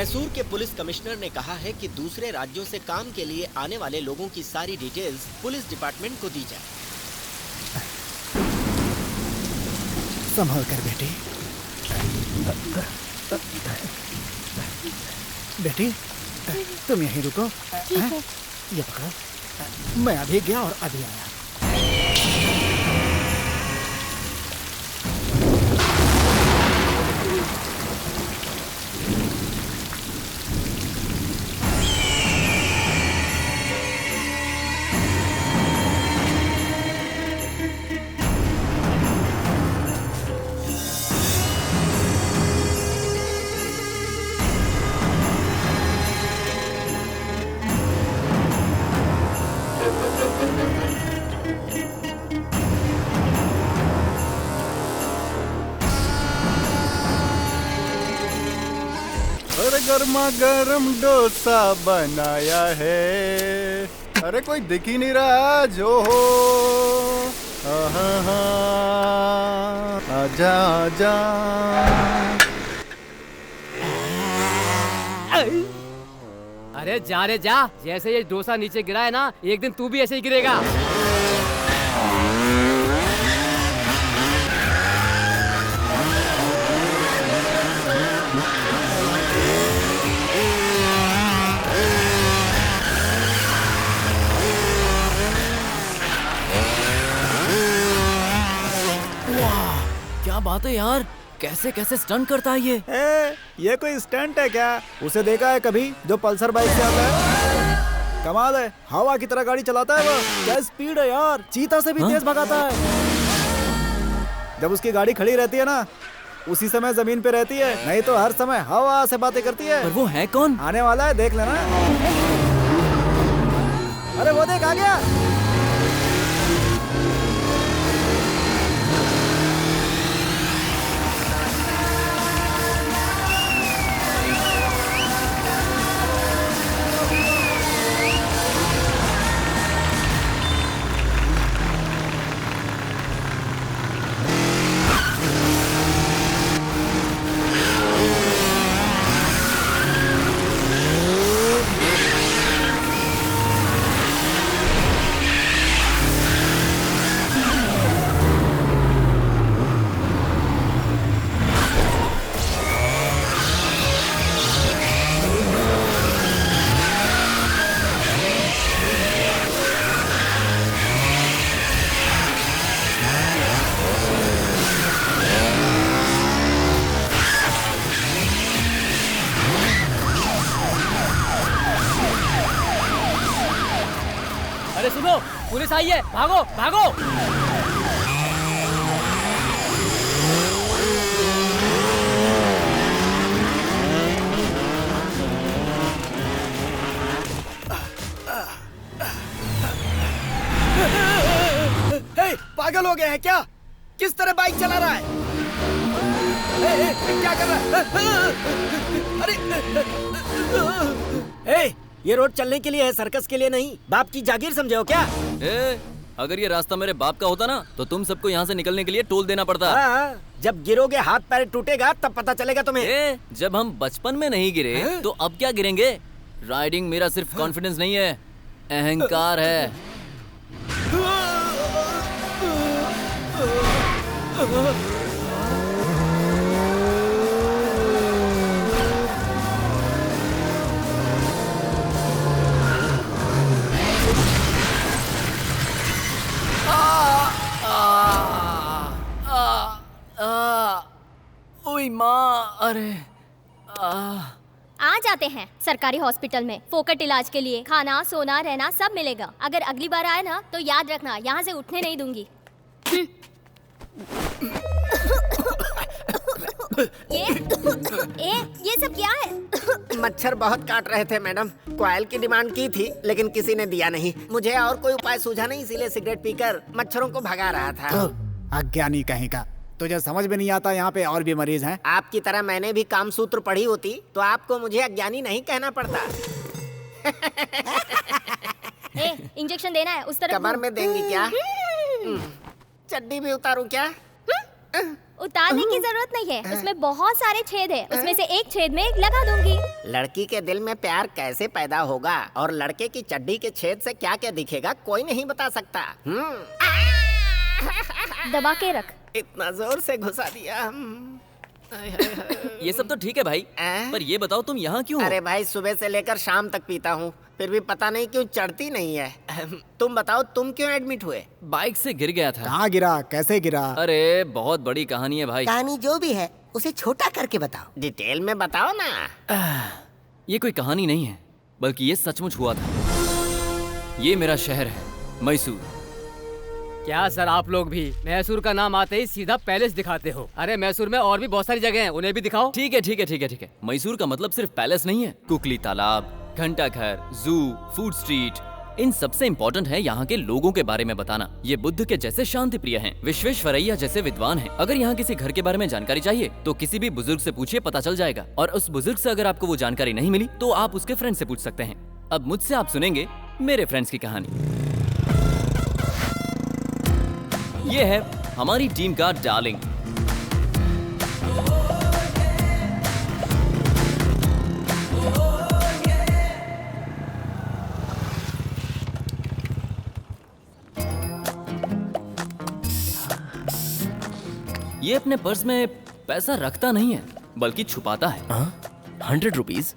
मैसूर के police commissioner ने कहा है कि दूसरे राज्यों से काम के लिए आने वाले लोगों की सारी डिटेल्स पुलिस डिपार्टमेंट को दी जाए। संभाल कर बेटी। बेटी तुम यहीं रुको। ठीक है। ये पकड़ो, मैं अभी गया और अभी आया। गर्मा गर्म डोसा बनाया है। अरे कोई दिख ही नहीं रहा जो हो। आजा आजा। अरे जा रे जा, जैसे ये डोसा नीचे गिरा है ना, एक दिन तू भी ऐसे ही गिरेगा। क्या बात है यार, कैसे कैसे स्टंट करता है ये। ये कोई स्टंट है क्या? उसे देखा है कभी जो पल्सर बाइक से आता है? कमाल है, हवा की तरह गाड़ी चलाता है वो। क्या स्पीड है यार, चीता से भी तेज भगाता है। जब उसकी गाड़ी खड़ी रहती है ना, उसी समय जमीन पे रहती है, नहीं तो हर समय हवा से बातें करती है। पर वो है कौन? आने वाला है, देख लेना। अरे वो देख, आ गया। अरे सुनो, पुलिस आई है, भागो भागो। पागल हो गया है क्या? किस तरह बाइक चला रहा है? क्या कर रहा है? अरे ये रोड चलने के लिए है, सर्कस के लिए नहीं। बाप की जागीर समझे हो क्या? अगर ये रास्ता मेरे बाप का होता ना, तो तुम सबको यहाँ से निकलने के लिए टोल देना पड़ता। जब गिरोगे हाथ पैर टूटेगा, तब पता चलेगा तुम्हें। जब हम बचपन में नहीं गिरे तो अब क्या गिरेंगे? राइडिंग मेरा सिर्फ कॉन्फिडेंस नहीं है, अहंकार है। ओए माँ, अरे आ जाते हैं सरकारी हॉस्पिटल में फोकट इलाज के लिए। खाना सोना रहना सब मिलेगा। अगर अगली बार आए ना तो याद रखना, यहाँ से उठने नहीं दूंगी। ये सब क्या है? मच्छर बहुत काट रहे थे मैडम। कॉइल की डिमांड की थी लेकिन किसी ने दिया नहीं। मुझे और कोई उपाय सूझा नहीं, इसीलिए सिगरेट पीकर मच्छरों को भगा रहा था। अज्ञानी कहीं का, तुझे समझ में नहीं आता यहाँ पे और भी मरीज हैं। आपकी तरह मैंने भी काम सूत्र पढ़ी होती तो आपको मुझे अज्ञानी नहीं कहना पड़ता। इंजेक्शन देना है, उस तरफ कमर में देंगी क्या? चड्डी भी उतारूं क्या? उतारने की जरूरत नहीं है, उसमें बहुत सारे छेद है, उसमें से एक छेद में लगा दूंगी। लड़की के दिल में प्यार कैसे पैदा होगा और लड़के की चड्डी के छेद से क्या क्या दिखेगा कोई नहीं बता सकता। दबा के रख। इतना जोर से घुसा दिया। ये सब तो ठीक है भाई, पर ये बताओ तुम यहाँ क्यों हो? अरे भाई सुबह से लेकर शाम तक पीता हूँ, फिर भी पता नहीं क्यों चढ़ती नहीं है। तुम बताओ तुम क्यों एडमिट हुए? बाइक से गिर गया था। कहाँ गिरा, कैसे गिरा? अरे बहुत बड़ी कहानी है भाई। कहानी जो भी है उसे छोटा करके बताओ, डिटेल में बताओ ना। ये कोई कहानी नहीं है, बल्कि ये सचमुच हुआ था। ये मेरा शहर है, मैसूर। क्या सर आप लोग भी मैसूर का नाम आते ही सीधा पैलेस दिखाते हो? अरे मैसूर में और भी बहुत सारी जगह हैं, उन्हें भी दिखाओ। ठीक है ठीक है ठीक है ठीक है। मैसूर का मतलब सिर्फ पैलेस नहीं है। कुकली तालाब, घंटा घर, जू, फूड स्ट्रीट, इन सबसे इम्पोर्टेंट है यहाँ के लोगों के बारे में बताना। ये बुद्ध के जैसे शांति प्रिय हैं, विश्वेश्वरैया जैसे विद्वान हैं। अगर यहाँ किसी घर के बारे में जानकारी चाहिए तो किसी भी बुजुर्ग से पूछिए, पता चल जाएगा। और उस बुजुर्ग से अगर आपको वो जानकारी नहीं मिली तो आप उसके फ्रेंड से पूछ सकते हैं। अब मुझसे आप सुनेंगे मेरे फ्रेंड्स की कहानी। ये है हमारी टीम का डार्लिंग। ये अपने पर्स में पैसा रखता नहीं है, बल्कि छुपाता है। 100 रुपीज?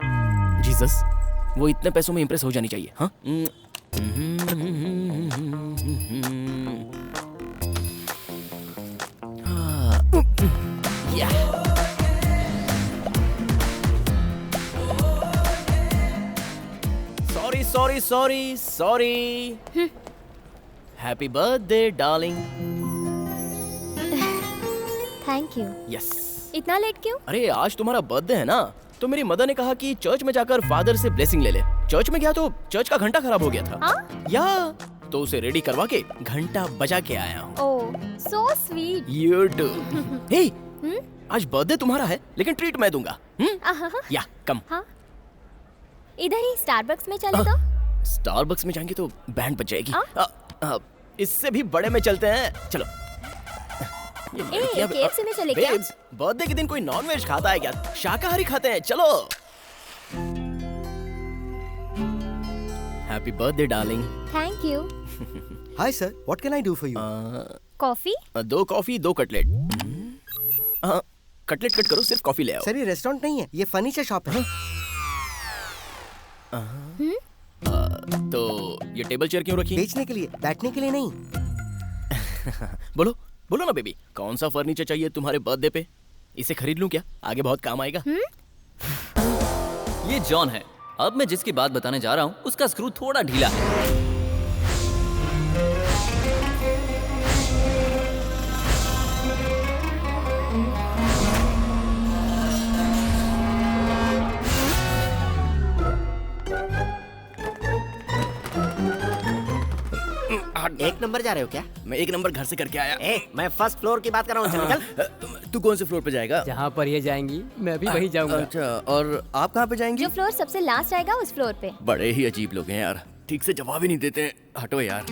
जीसस, वो इतने पैसों में इंप्रेस हो जानी चाहिए। हाँ? Sorry sorry sorry sorry. Happy birthday darling. Thank you. Yes. इतना लेट क्यों? अरे आज तुम्हारा बर्थडे है ना, तो मेरी मदर ने कहा कि चर्च में जाकर फादर से ब्लेसिंग ले ले। चर्च में गया तो चर्च का घंटा खराब हो गया था। हाँ? या तो उसे रेडी करवा के घंटा बजा के आया हूँ। ओह, सो स्वीट। You too. हे, आज बर्थडे तुम्हारा है, लेकिन ट्रीट मैं दूंगा। या कम। हाँ? इधर ही स्टारबक्स में चले तो? स्टारबक्स में जाएंगे तो बैंड बज जाएगी। हाँ? इससे भी बड़े में चलते हैं, चलो। KFC में चले क्या? बर्थडे के दिन कोई नॉन वेज खाता है क्या? शाकाहारी खाते हैं, चलो। Happy birthday darling. Thank you. Hi sir, what can I do for you? Coffee? 2 coffee 2 cutlet. Cutlet cut करो, सिर्फ कॉफी ले आओ। सर ये रेस्टोरेंट नहीं है, ये फर्नीचर शॉप है। तो ये टेबल चेयर क्यों रखी? बेचने के लिए, बैठने के लिए नहीं। बोलो बोलो ना बेबी, कौन सा फर्नीचर चाहिए तुम्हारे बर्थडे पे? इसे खरीद लूं क्या? आगे बहुत काम आएगा। ये जॉन है। अब मैं जिसकी बात बताने जा रहा हूँ उसका स्क्रू थोड़ा ढीला है। एक नंबर जा रहे हो क्या? मैं 1 नंबर घर से करके आया। मैं फर्स्ट फ्लोर की बात कर रहा हूँ, चल निकल। तू कौन से फ्लोर पे जाएगा? जहाँ पर ये जाएंगी मैं भी वही जाऊंगा। अच्छा, और आप कहाँ पे जाएंगी? जो फ्लोर सबसे लास्ट आएगा उस फ्लोर पे। बड़े ही अजीब लोग हैं यार, ठीक से जवाब ही नहीं देते। हटो यार,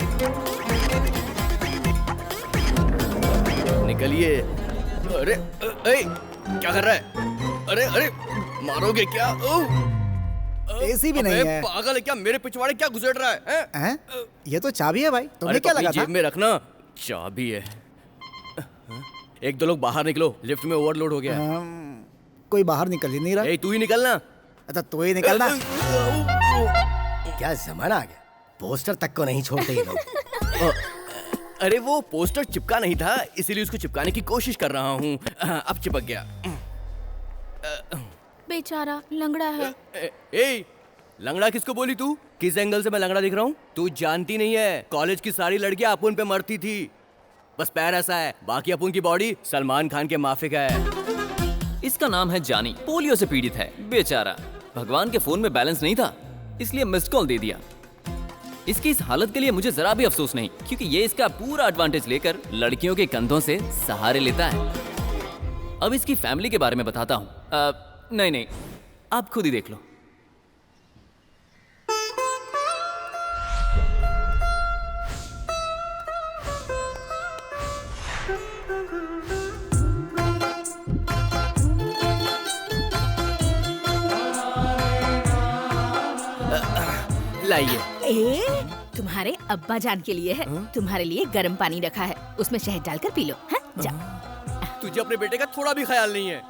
निकलिए। अरे क्या कर रहा है? अरे अरे मारोगे क्या? एसी भी नहीं है। पागल है क्या? मेरे पिछवाड़े क्या घुसेड़ रहा है? हैं? ये तो चाबी है भाई, तुमने क्या अपनी लगा था? जेब में रखना। चाबी है। 1-2 लोग बाहर निकलो, लिफ्ट में ओवरलोड हो गया है। कोई बाहर निकल ही नहीं रहा। तू ही निकलना। अच्छा तू ही निकलना। क्या जमाना आ गया, पोस्टर तक को नहीं छोड़ते ये लोग। अरे वो पोस्टर चिपका नहीं था, इसीलिए उसको चिपकाने की कोशिश कर रहा हूँ। अब चिपक गया। बेचारा लंगड़ा है। लंगड़ा किसको बोली तू? किस एंगल से मैं लंगड़ा दिख रहा हूँ? तू जानती नहीं है, कॉलेज की सारी लड़कियां अपुन पे मरती थी, बस पैर ऐसा है, बाकी अपुन की बॉडी सलमान खान के माफिक है। इसका नाम है जानी, पोलियो से पीड़ित है बेचारा। भगवान के फोन में बैलेंस नहीं था, इसलिए मिस्ड कॉल दे दिया। इसकी इस हालत के लिए मुझे जरा भी अफसोस नहीं, क्योंकि ये इसका पूरा एडवांटेज लेकर लड़कियों के कंधों से सहारे लेता है। अब इसकी फैमिली के बारे में बताता हूँ। नहीं, आप खुद ही देख लो। लाइए। ए, तुम्हारे अब्बा जान के लिए है। तुम्हारे लिए गर्म पानी रखा है, उसमें शहद डालकर पी लो। हाँ, जा। तुझे अपने बेटे का थोड़ा भी ख्याल नहीं है।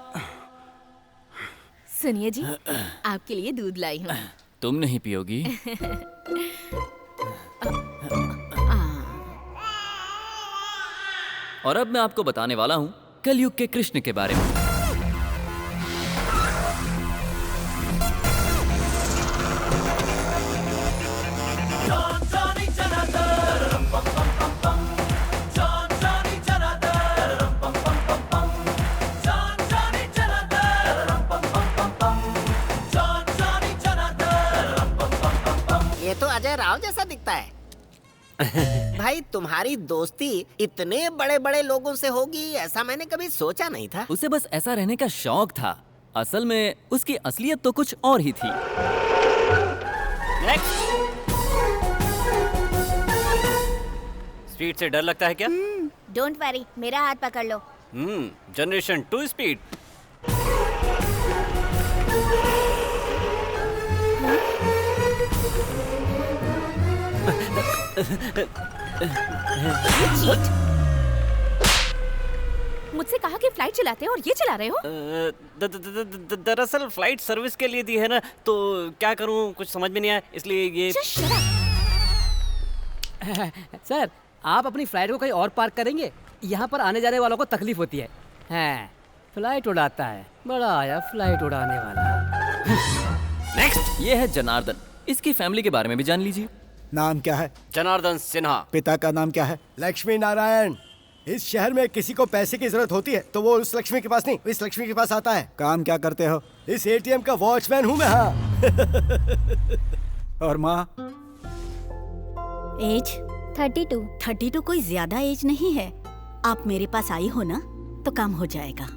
सुनिए जी, आपके लिए दूध लाई हूँ। तुम नहीं पियोगी? और अब मैं आपको बताने वाला हूँ कलयुग के कृष्ण के बारे में। ये तो अजय राव जैसा दिखता है। भाई तुम्हारी दोस्ती इतने बड़े बड़े लोगों से होगी ऐसा मैंने कभी सोचा नहीं था। उसे बस ऐसा रहने का शौक था। असल में उसकी असलियत तो कुछ और ही थी। स्पीड से डर लगता है क्या? डोंट वरी, मेरा हाथ पकड़ लो। Generation 2 speed. मुझसे कहा कि फ्लाइट चलाते हो और ये चला रहे हो? दरअसल फ्लाइट सर्विस के लिए दी है ना, तो क्या करूं कुछ समझ में नहीं आया, इसलिए ये। Just shut up. सर, आप अपनी फ्लाइट को कहीं और पार्क करेंगे? यहाँ पर आने जाने वालों को तकलीफ होती है। हाँ, फ्लाइट उड़ाता है, बड़ा आया फ्लाइट उड़ाने वाला। नेक्स्ट, ये है जनार्दन। इसकी फैमिली के बारे में भी जान लीजिए। नाम क्या है? जनार्दन सिन्हा। पिता का नाम क्या है? लक्ष्मी नारायण। इस शहर में किसी को पैसे की जरूरत होती है तो वो उस लक्ष्मी के पास नहीं, इस लक्ष्मी के पास आता है। काम क्या करते हो? इस एटीएम का वॉचमैन हूँ मैं। हाँ। और माँ? एज 32। 32 कोई ज्यादा एज नहीं है। आप मेरे पास आई हो ना तो काम हो जाएगा।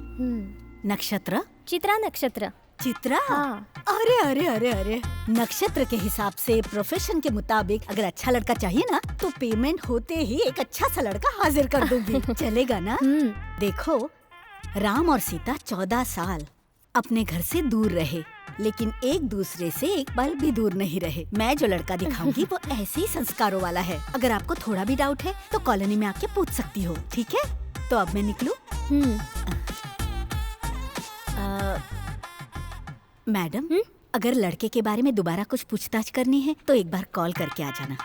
नक्षत्र? चित्रा नक्षत्र। चित्रा? हाँ। अरे अरे अरे अरे, नक्षत्र के हिसाब से प्रोफेशन के मुताबिक अगर अच्छा लड़का चाहिए ना तो पेमेंट होते ही एक अच्छा सा लड़का हाजिर कर दूंगी। चलेगा ना? देखो, राम और सीता 14 साल अपने घर से दूर रहे, लेकिन एक दूसरे से एक पल भी दूर नहीं रहे। मैं जो लड़का दिखाऊंगी वो ऐसे ही संस्कारों वाला है। अगर आपको थोड़ा भी डाउट है तो कॉलोनी में आके पूछ सकती हो, ठीक है? तो अब मैं निकलूं? मैडम, अगर लड़के के बारे में दोबारा कुछ पूछताछ करनी है तो एक बार कॉल करके आ जाना।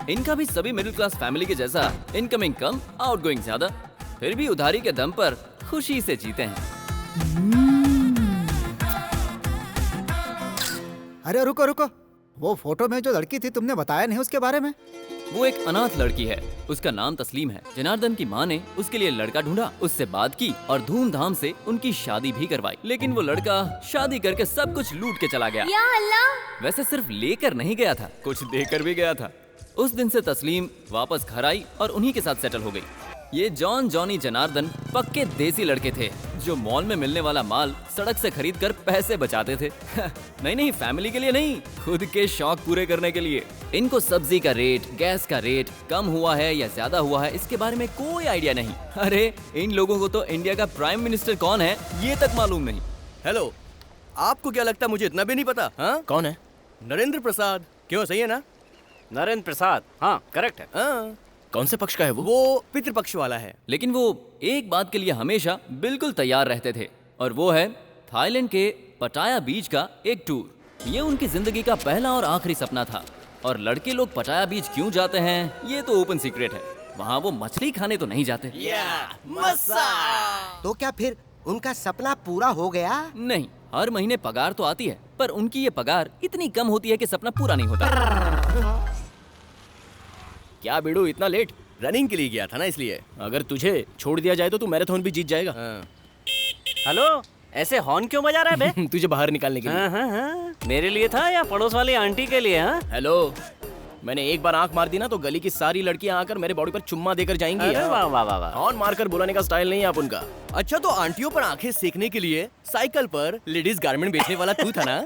इनका भी सभी मिडिल क्लास फैमिली के जैसा इनकमिंग कम, आउटगोइंग ज्यादा, फिर भी उधारी के दम पर खुशी से जीते हैं। अरे रुको रुको, वो फोटो में जो लड़की थी तुमने बताया नहीं उसके बारे में? वो एक अनाथ लड़की है, उसका नाम तस्लीम है। जनार्दन की माँ ने उसके लिए लड़का ढूंढा, उससे बात की और धूमधाम से उनकी शादी भी करवाई। लेकिन वो लड़का शादी करके सब कुछ लूट के चला गया। या अल्लाह! वैसे सिर्फ लेकर नहीं गया था, कुछ देकर भी गया था। उस दिन से तस्लीम वापस घर आई और उन्हीं के साथ सेटल हो गई। ये जॉनी जनार्दन पक्के देसी लड़के थे जो मॉल में मिलने वाला माल सड़क से खरीद कर पैसे बचाते थे। नहीं, फैमिली के लिए नहीं, खुद के शौक पूरे करने के लिए। इनको सब्जी का रेट, गैस का रेट कम हुआ है या ज्यादा हुआ है इसके बारे में कोई आइडिया नहीं। अरे इन लोगों को तो इंडिया का प्राइम मिनिस्टर कौन है ये तक मालूम नहीं। हेलो, आपको क्या लगता है मुझे इतना भी नहीं पता? हाँ, कौन है? नरेंद्र प्रसाद। क्यों, सही है ना? नरेंद्र प्रसाद, हाँ करेक्ट है। हाँ। कौन से पक्ष का है वो? वो पितृपक्ष वाला है। लेकिन वो एक बात के लिए हमेशा बिल्कुल तैयार रहते थे और वो है थाईलैंड के पटाया बीच का एक टूर। ये उनकी जिंदगी का पहला और आखिरी सपना था। और लड़के लोग पटाया बीच क्यों जाते हैं ये तो ओपन सीक्रेट है। वहाँ वो मछली खाने तो नहीं जाते। तो क्या फिर उनका सपना पूरा हो गया? नहीं, हर महीने पगार तो आती है पर उनकी ये पगार इतनी कम होती है कि सपना पूरा नहीं होता। क्या बिडू, इतना लेट? रनिंग के लिए गया था ना, इसलिए। अगर तुझे छोड़ दिया जाए तो तू मैराथन भी जीत जाएगा। हेलो, ऐसे हॉर्न क्यों बजा रहा है बे? तुझे बाहर निकालने के लिए। हाँ। मेरे लिए था या पड़ोस वाली आंटी के लिए? हाँ? हेलो, मैंने एक बार आंख मार दी ना तो गली की सारी लड़कियां आकर मेरे बॉडी पर चुम्मा देकर जाएंगी। अरे वाह वाह वाह वाह। हॉर्न मारकर बुलाने का स्टाइल नहीं है आप उनका। अच्छा, तो आंटियों पर आंखें सेकने के लिए साइकिल पर लेडीज गारमेंट बेचने वाला तू था ना?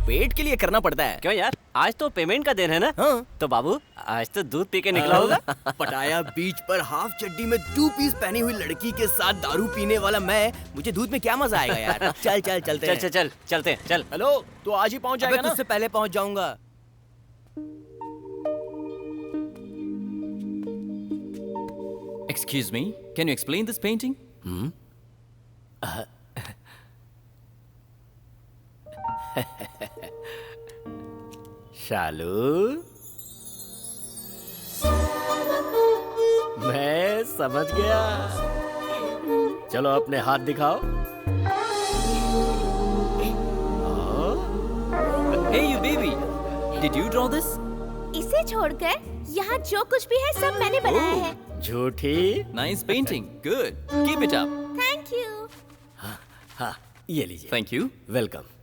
पेट के लिए करना पड़ता है। क्यों यार, आज तो पेमेंट का दिन है ना? हाँ। तो बाबू आज तो दूध पी के निकला होगा। पटाया बीच पर हाफ चड्डी में 2 पीस पहनी हुई लड़की के साथ दारू पीने वाला मैं, मुझे दूध में क्या मजा आएगा यार। चल चल चलते चल हैं। चल चल चलते हैं, चल। हेलो, तो आज ही पहुंच अबे जाएगा ना? तुझसे पहले पहुंच जाऊंगा। Excuse me, can you explain this painting? शालू, मैं समझ गया। चलो अपने हाथ दिखाओ। Hey you baby, did you draw this? इसे छोड़कर यहाँ जो कुछ भी है सब मैंने बनाया है। झूठी। Nice painting, good. Keep it up. Thank you. हाँ, ये लीजिए। Thank you. वेलकम।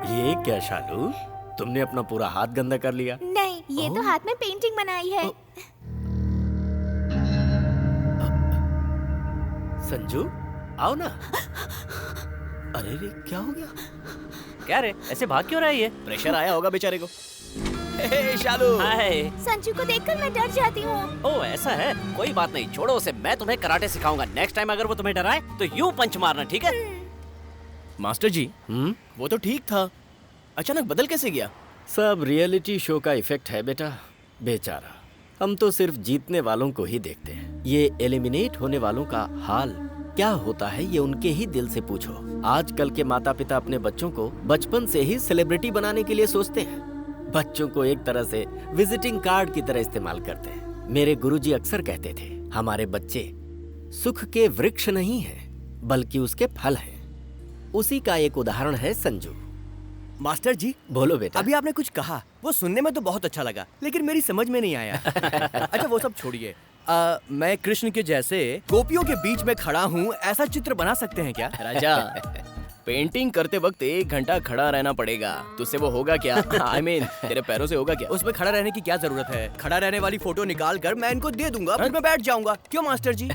ये क्या शालू, तुमने अपना पूरा हाथ गंदा कर लिया। नहीं, ये तो हाथ में पेंटिंग बनाई है। संजू, आओ ना। अरे रे, क्या हो गया? क्या रे, ऐसे भाग क्यों रहा है ये? प्रेशर आया होगा बेचारे को। हे शालू। हाय। संजू को देखकर मैं डर जाती हूँ। ओ ऐसा है, कोई बात नहीं, छोड़ो उसे। मैं तुम्हें कराटे सिखाऊंगा। नेक्स्ट टाइम अगर वो तुम्हें डराए तो यूं पंच मारना, ठीक है? मास्टर जी, वो तो ठीक था, अचानक बदल कैसे गया? सब रियलिटी शो का इफेक्ट है बेटा। बेचारा, हम तो सिर्फ जीतने वालों को ही देखते हैं। ये एलिमिनेट होने वालों का हाल क्या होता है ये उनके ही दिल से पूछो। आजकल के माता पिता अपने बच्चों को बचपन से ही सेलिब्रिटी बनाने के लिए सोचते हैं। बच्चों को एक तरह से विजिटिंग कार्ड की तरह इस्तेमाल करते हैं। मेरे गुरुजी अक्सर कहते थे, हमारे बच्चे सुख के वृक्ष नहीं हैं, बल्कि उसके फल हैं। उसी का एक उदाहरण है संजू। मास्टर जी, बोलो बेटा। अभी आपने कुछ कहा, वो सुनने में तो बहुत अच्छा लगा, लेकिन मेरी समझ में नहीं आया। अच्छा वो सब छोड़िए, मैं कृष्ण के जैसे गोपियों के बीच में खड़ा हूँ, ऐसा चित्र बना सकते हैं क्या? राजा, पेंटिंग करते वक्त 1 घंटा खड़ा रहना पड़ेगा, तुझसे वो होगा क्या? I mean, तेरे पैरों से होगा क्या? उसमें खड़ा रहने की क्या जरूरत है? खड़ा रहने वाली फोटो निकाल कर मैं इनको दे दूंगा, फिर मैं बैठ जाऊंगा। क्यों मास्टर जी?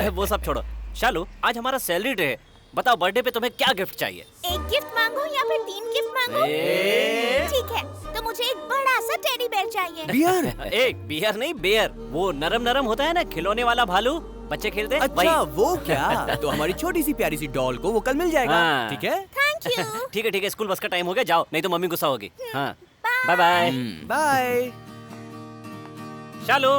वो सब छोड़ो। शालू, आज हमारा सैलरी डे है। बताओ बर्थडे पे तुम्हें क्या गिफ्ट चाहिए? एक गिफ्ट मांगो या फिर 3 गिफ्ट मांगो? ठीक है, तो मुझे एक बड़ा सा टेडी बेयर चाहिए। बियर? एक बियर नहीं, बेयर। वो नरम नरम होता है ना, खिलौने वाला भालू, बच्चे खेलते हैं। अच्छा वो क्या? तो हमारी छोटी सी प्यारी सी डॉल को वो कल मिल जाएगा, हाँ। ठीक है? Thank you. ठीक है, स्कूल बस का टाइम हो गया, जाओ, नहीं तो मम्मी गुस्सा होगी। हाँ, बाय बाय। बाय। शालू।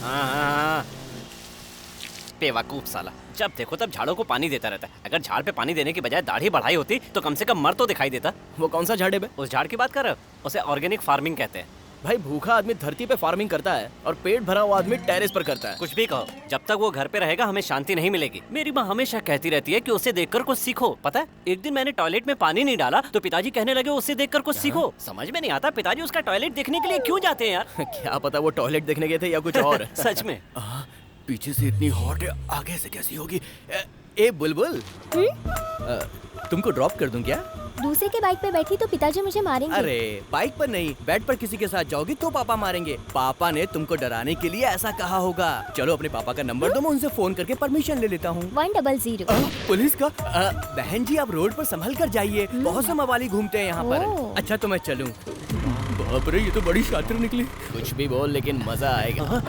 हाँ। बेवकूफ साला, जब देखो तब झाड़ों को पानी देता रहता है। अगर झाड़ पे पानी देने की बजाय दाढ़ी बढ़ाई होती तो कम से कम मर तो दिखाई देता। वो कौन सा झाड़ है बे? उस झाड़ की बात कर रहे हो? उसे ऑर्गेनिक फार्मिंग कहते हैं। भाई भूखा आदमी धरती पे फार्मिंग करता है और पेट भरा हुआ आदमी टेरेस पर करता है। कुछ भी कहो, जब तक वो घर पे रहेगा हमें शांति नहीं मिलेगी। मेरी माँ हमेशा कहती रहती है कि उसे देखकर कुछ सीखो। पता है, एक दिन मैंने टॉयलेट में पानी नहीं डाला तो पिताजी कहने लगे उसे देखकर कुछ सीखो। समझ में नहीं आता पिताजी उसका टॉयलेट देखने के लिए क्यों जाते हैं यार। क्या पता वो टॉयलेट देखने गए थे या कुछ और। सच में। पीछे से इतनी हॉट है, आगे से कैसी होगी? ए बुलबुल, तुमको ड्रॉप कर दूं क्या? दूसरे के बाइक पे बैठी तो पिताजी मुझे मारेंगे। अरे बाइक पर नहीं, बेड पर किसी के साथ जाओगी तो पापा मारेंगे। पापा ने तुमको डराने के लिए ऐसा कहा होगा। चलो अपने पापा का नंबर दो, मैं उनसे फोन करके परमिशन ले लेता हूँ। 100। पुलिस का? बहन जी आप रोड पर संभल कर जाइए, बहुत से मवाली घूमते हैं यहाँ पर। अच्छा तो मैं चलूँ? बाप रे, ये तो बड़ी शातिर निकली। कुछ भी बोल लेकिन मजा आएगा।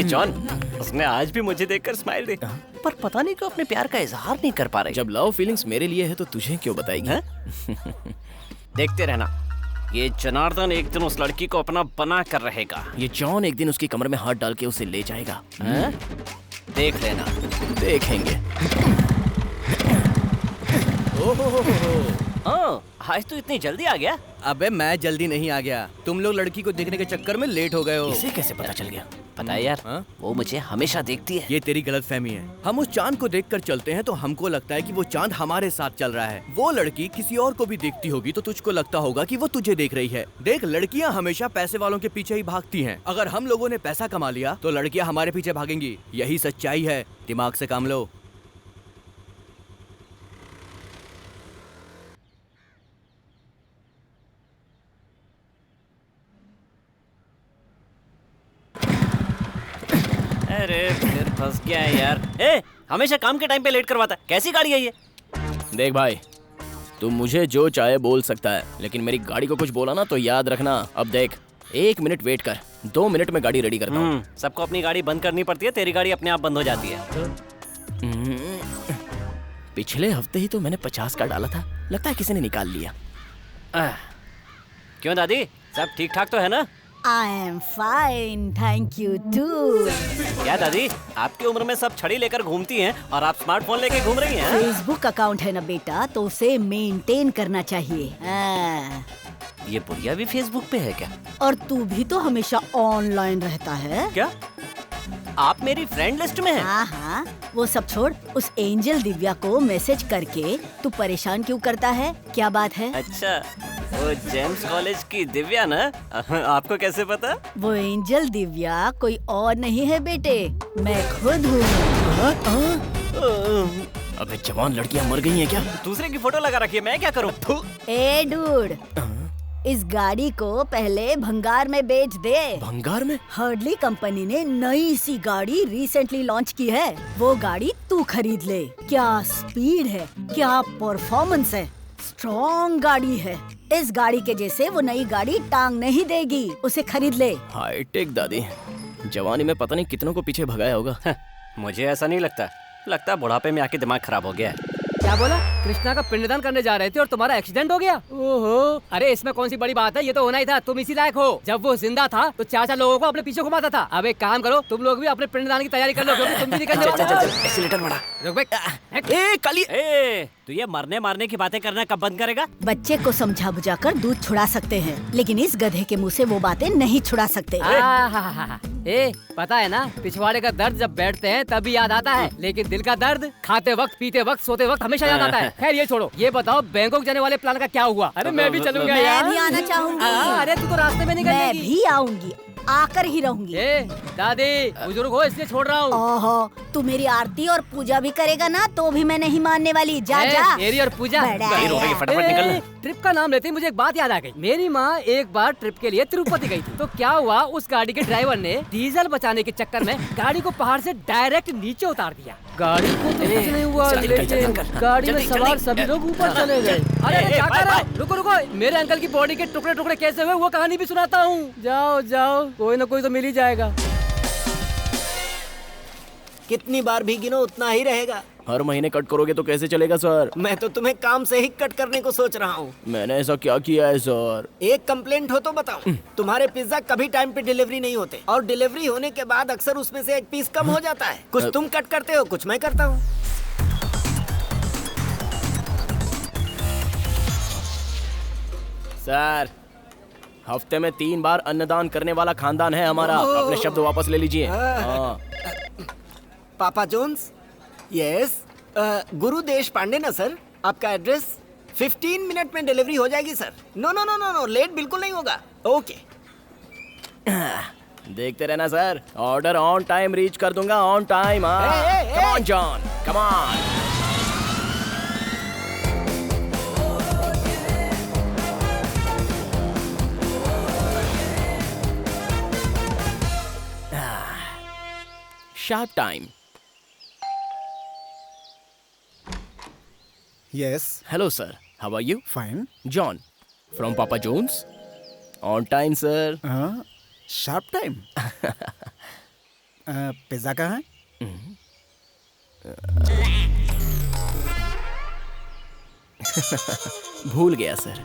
जॉन, उसने आज भी मुझे देखकर स्माइल दी, पर पता नहीं क्यों अपने प्यार का इजहार नहीं कर पा रही। जब लव फीलिंग्स मेरे लिए है तो तुझे क्यों बताएगी? देखते रहना, ये जनार्दन एक दिन उस लड़की को अपना बना कर रहेगा। ये जॉन एक दिन उसकी कमर में हाथ डाल के उसे ले जाएगा। देख लेना। देखेंगे। आज तो इतनी जल्दी आ गया। अबे मैं जल्दी नहीं आ गया, तुम लोग लड़की को देखने के चक्कर में लेट हो गए हो। इसे कैसे पता चल गया? पता है यार, वो मुझे हमेशा देखती है। ये तेरी गलतफहमी है। हम उस चांद को देखकर चलते हैं तो हमको लगता है कि वो चांद हमारे साथ चल रहा है। वो लड़की किसी और को भी देखती होगी तो तुझको लगता होगा कि वो तुझे देख रही है। देख, लड़कियां हमेशा पैसे वालों के पीछे ही भागती हैं। अगर हम लोगों ने पैसा कमा लिया तो लड़कियां हमारे पीछे भागेंगी। यही सच्चाई है, दिमाग से काम लो। अरे फिर फंस गया है यार। ए, हमेशा काम के टाइम पे लेट करवाता है। कैसी गाड़ी है ये? देख भाई, तू मुझे जो चाहे बोल सकता है, लेकिन मेरी गाड़ी को कुछ बोला ना तो याद रखना। अब देख, 1 मिनट वेट कर, 2 मिनट में गाड़ी रेडी करता हूँ। सबको अपनी गाड़ी बंद करनी पड़ती है, तेरी गाड़ी अपने आप बंद हो जाती है। पिछले हफ्ते ही तो मैंने 50 का डाला था, लगता है किसी ने निकाल लिया। क्यों दादी, सब ठीक ठाक तो है ना? I am fine, thank you too. क्या दादी, आपकी उम्र में सब छड़ी लेकर घूमती हैं और आप स्मार्टफोन लेके घूम रही हैं? फेसबुक अकाउंट है ना बेटा, तो उसे मेंटेन करना चाहिए। ये बुढ़िया भी फेसबुक पे है क्या? और तू भी तो हमेशा ऑनलाइन रहता है। क्या आप मेरी फ्रेंड लिस्ट में हैं? हाँ, वो सब छोड़, उस एंजल दिव्या को मैसेज करके तू परेशान क्यों करता है? क्या बात है? अच्छा, वो जेम्स कॉलेज की दिव्या ना? आपको कैसे पता? वो एंजल दिव्या कोई और नहीं है बेटे, मैं खुद हूँ। अबे जवान लड़कियां मर गई हैं क्या? दूसरे की फोटो लगा रखी है, मैं क्या करूँ? ए डूड, इस गाड़ी को पहले भंगार में बेच दे। भंगार में? हर्डली कंपनी ने नई सी गाड़ी रिसेंटली लॉन्च की है, वो गाड़ी तू खरीद ले। क्या स्पीड है, क्या परफॉर्मेंस है, स्ट्रॉन्ग गाड़ी है। इस गाड़ी के जैसे वो नई गाड़ी टांग नहीं देगी, उसे खरीद ले। हाईटेक दादी, जवानी में पता नहीं कितनों को पीछे भगाया होगा। मुझे ऐसा नहीं लगता, लगता है बुढ़ापे में आके दिमाग खराब हो गया है। क्या बोला? कृष्णा का पिंडदान करने जा रहे थे और तुम्हारा एक्सीडेंट हो गया? ओहो, अरे इसमें कौन सी बड़ी बात है, ये तो होना ही था। तुम इसी लायक हो। जब वो जिंदा था तो 4 लोगों को अपने पीछे घुमाता था। अब एक काम करो, तुम लोग भी अपने पिंडदान की तैयारी कर लो, क्योंकि तुम भी निकलने वाले हो। एक्सीलेटर बढ़ा। रुक बे। ए काली, तू ये मरने मारने की बातें करना कब बंद करेगा? बच्चे को समझा बुझा कर दूध छुड़ा सकते हैं, लेकिन इस गधे के मुंह से वो बातें नहीं छुड़ा सकते। ए, पता है ना, पिछवाड़े का दर्द जब बैठते हैं तभी याद आता है, लेकिन दिल का दर्द खाते वक्त, पीते वक्त, सोते वक्त हमेशा याद आता है। खैर ये छोड़ो, ये बताओ बैंकॉक जाने वाले प्लान का क्या हुआ? अरे मैं भी चलूंगा यार। मैं भी आना चाहूंगी। अरे तू तो रास्ते में निकल मैं जाएगी। भी आऊंगी, आकर ही रहूंगी। दादी, बुजुर्ग हो इसलिए छोड़ रहा हूँ। ओहो, तू मेरी आरती और पूजा भी करेगा ना तो भी मैं नहीं मानने वाली। जा जा। मेरी और पूजा फटाफट निकल। ट्रिप का नाम लेते ही मुझे एक बात याद आ गई। मेरी माँ एक बार ट्रिप के लिए तिरुपति गई थी, तो क्या हुआ, उस गाड़ी के ड्राइवर ने डीजल बचाने के चक्कर में गाड़ी को पहाड़ से डायरेक्ट नीचे उतार दिया। गाड़ी को तो कुछ नहीं हुआ, लेकिन गाड़ी में सवार सभी लोग ऊपर चले गए। अरे क्या कर रहा है? रुको रुको, मेरे अंकल की बॉडी के टुकड़े टुकड़े कैसे हुए वो कहानी भी सुनाता हूँ। जाओ जाओ, कोई ना कोई तो मिल ही जाएगा। कितनी बार भी गिनो उतना ही रहेगा। हर महीने कट करोगे तो कैसे चलेगा सर? मैं तो तुम्हें काम से ही कट करने को सोच रहा हूँ। मैंने ऐसा क्या किया है सर? एक कंप्लेंट हो तो बताओ। तुम्हारे पिज्जा कभी टाइम पे डिलीवरी नहीं होते, और डिलीवरी होने के बाद अक्सर उसमें से एक पीस कम हो जाता है। कुछ तुम कट करते हो, कुछ मैं करता हूँ। सर, हफ्ते में 3 बार अन्नदान करने वाला खानदान है हमारा। अपने शब्द वापस ले लीजिए। पापा जोन्स, यस, गुरु देश पांडे ना सर? आपका एड्रेस? 15 मिनट में डिलीवरी हो जाएगी sir. No no no no no, late बिल्कुल नहीं होगा। ओके। देखते रहना sir, order on time reach कर दूंगा, on time. Come on John, come on. Sharp time. Yes. Hello sir, how are you? Fine. John, from Papa John's. On time sir. Sharp time. Pizza कहाँ है? भूल गया sir.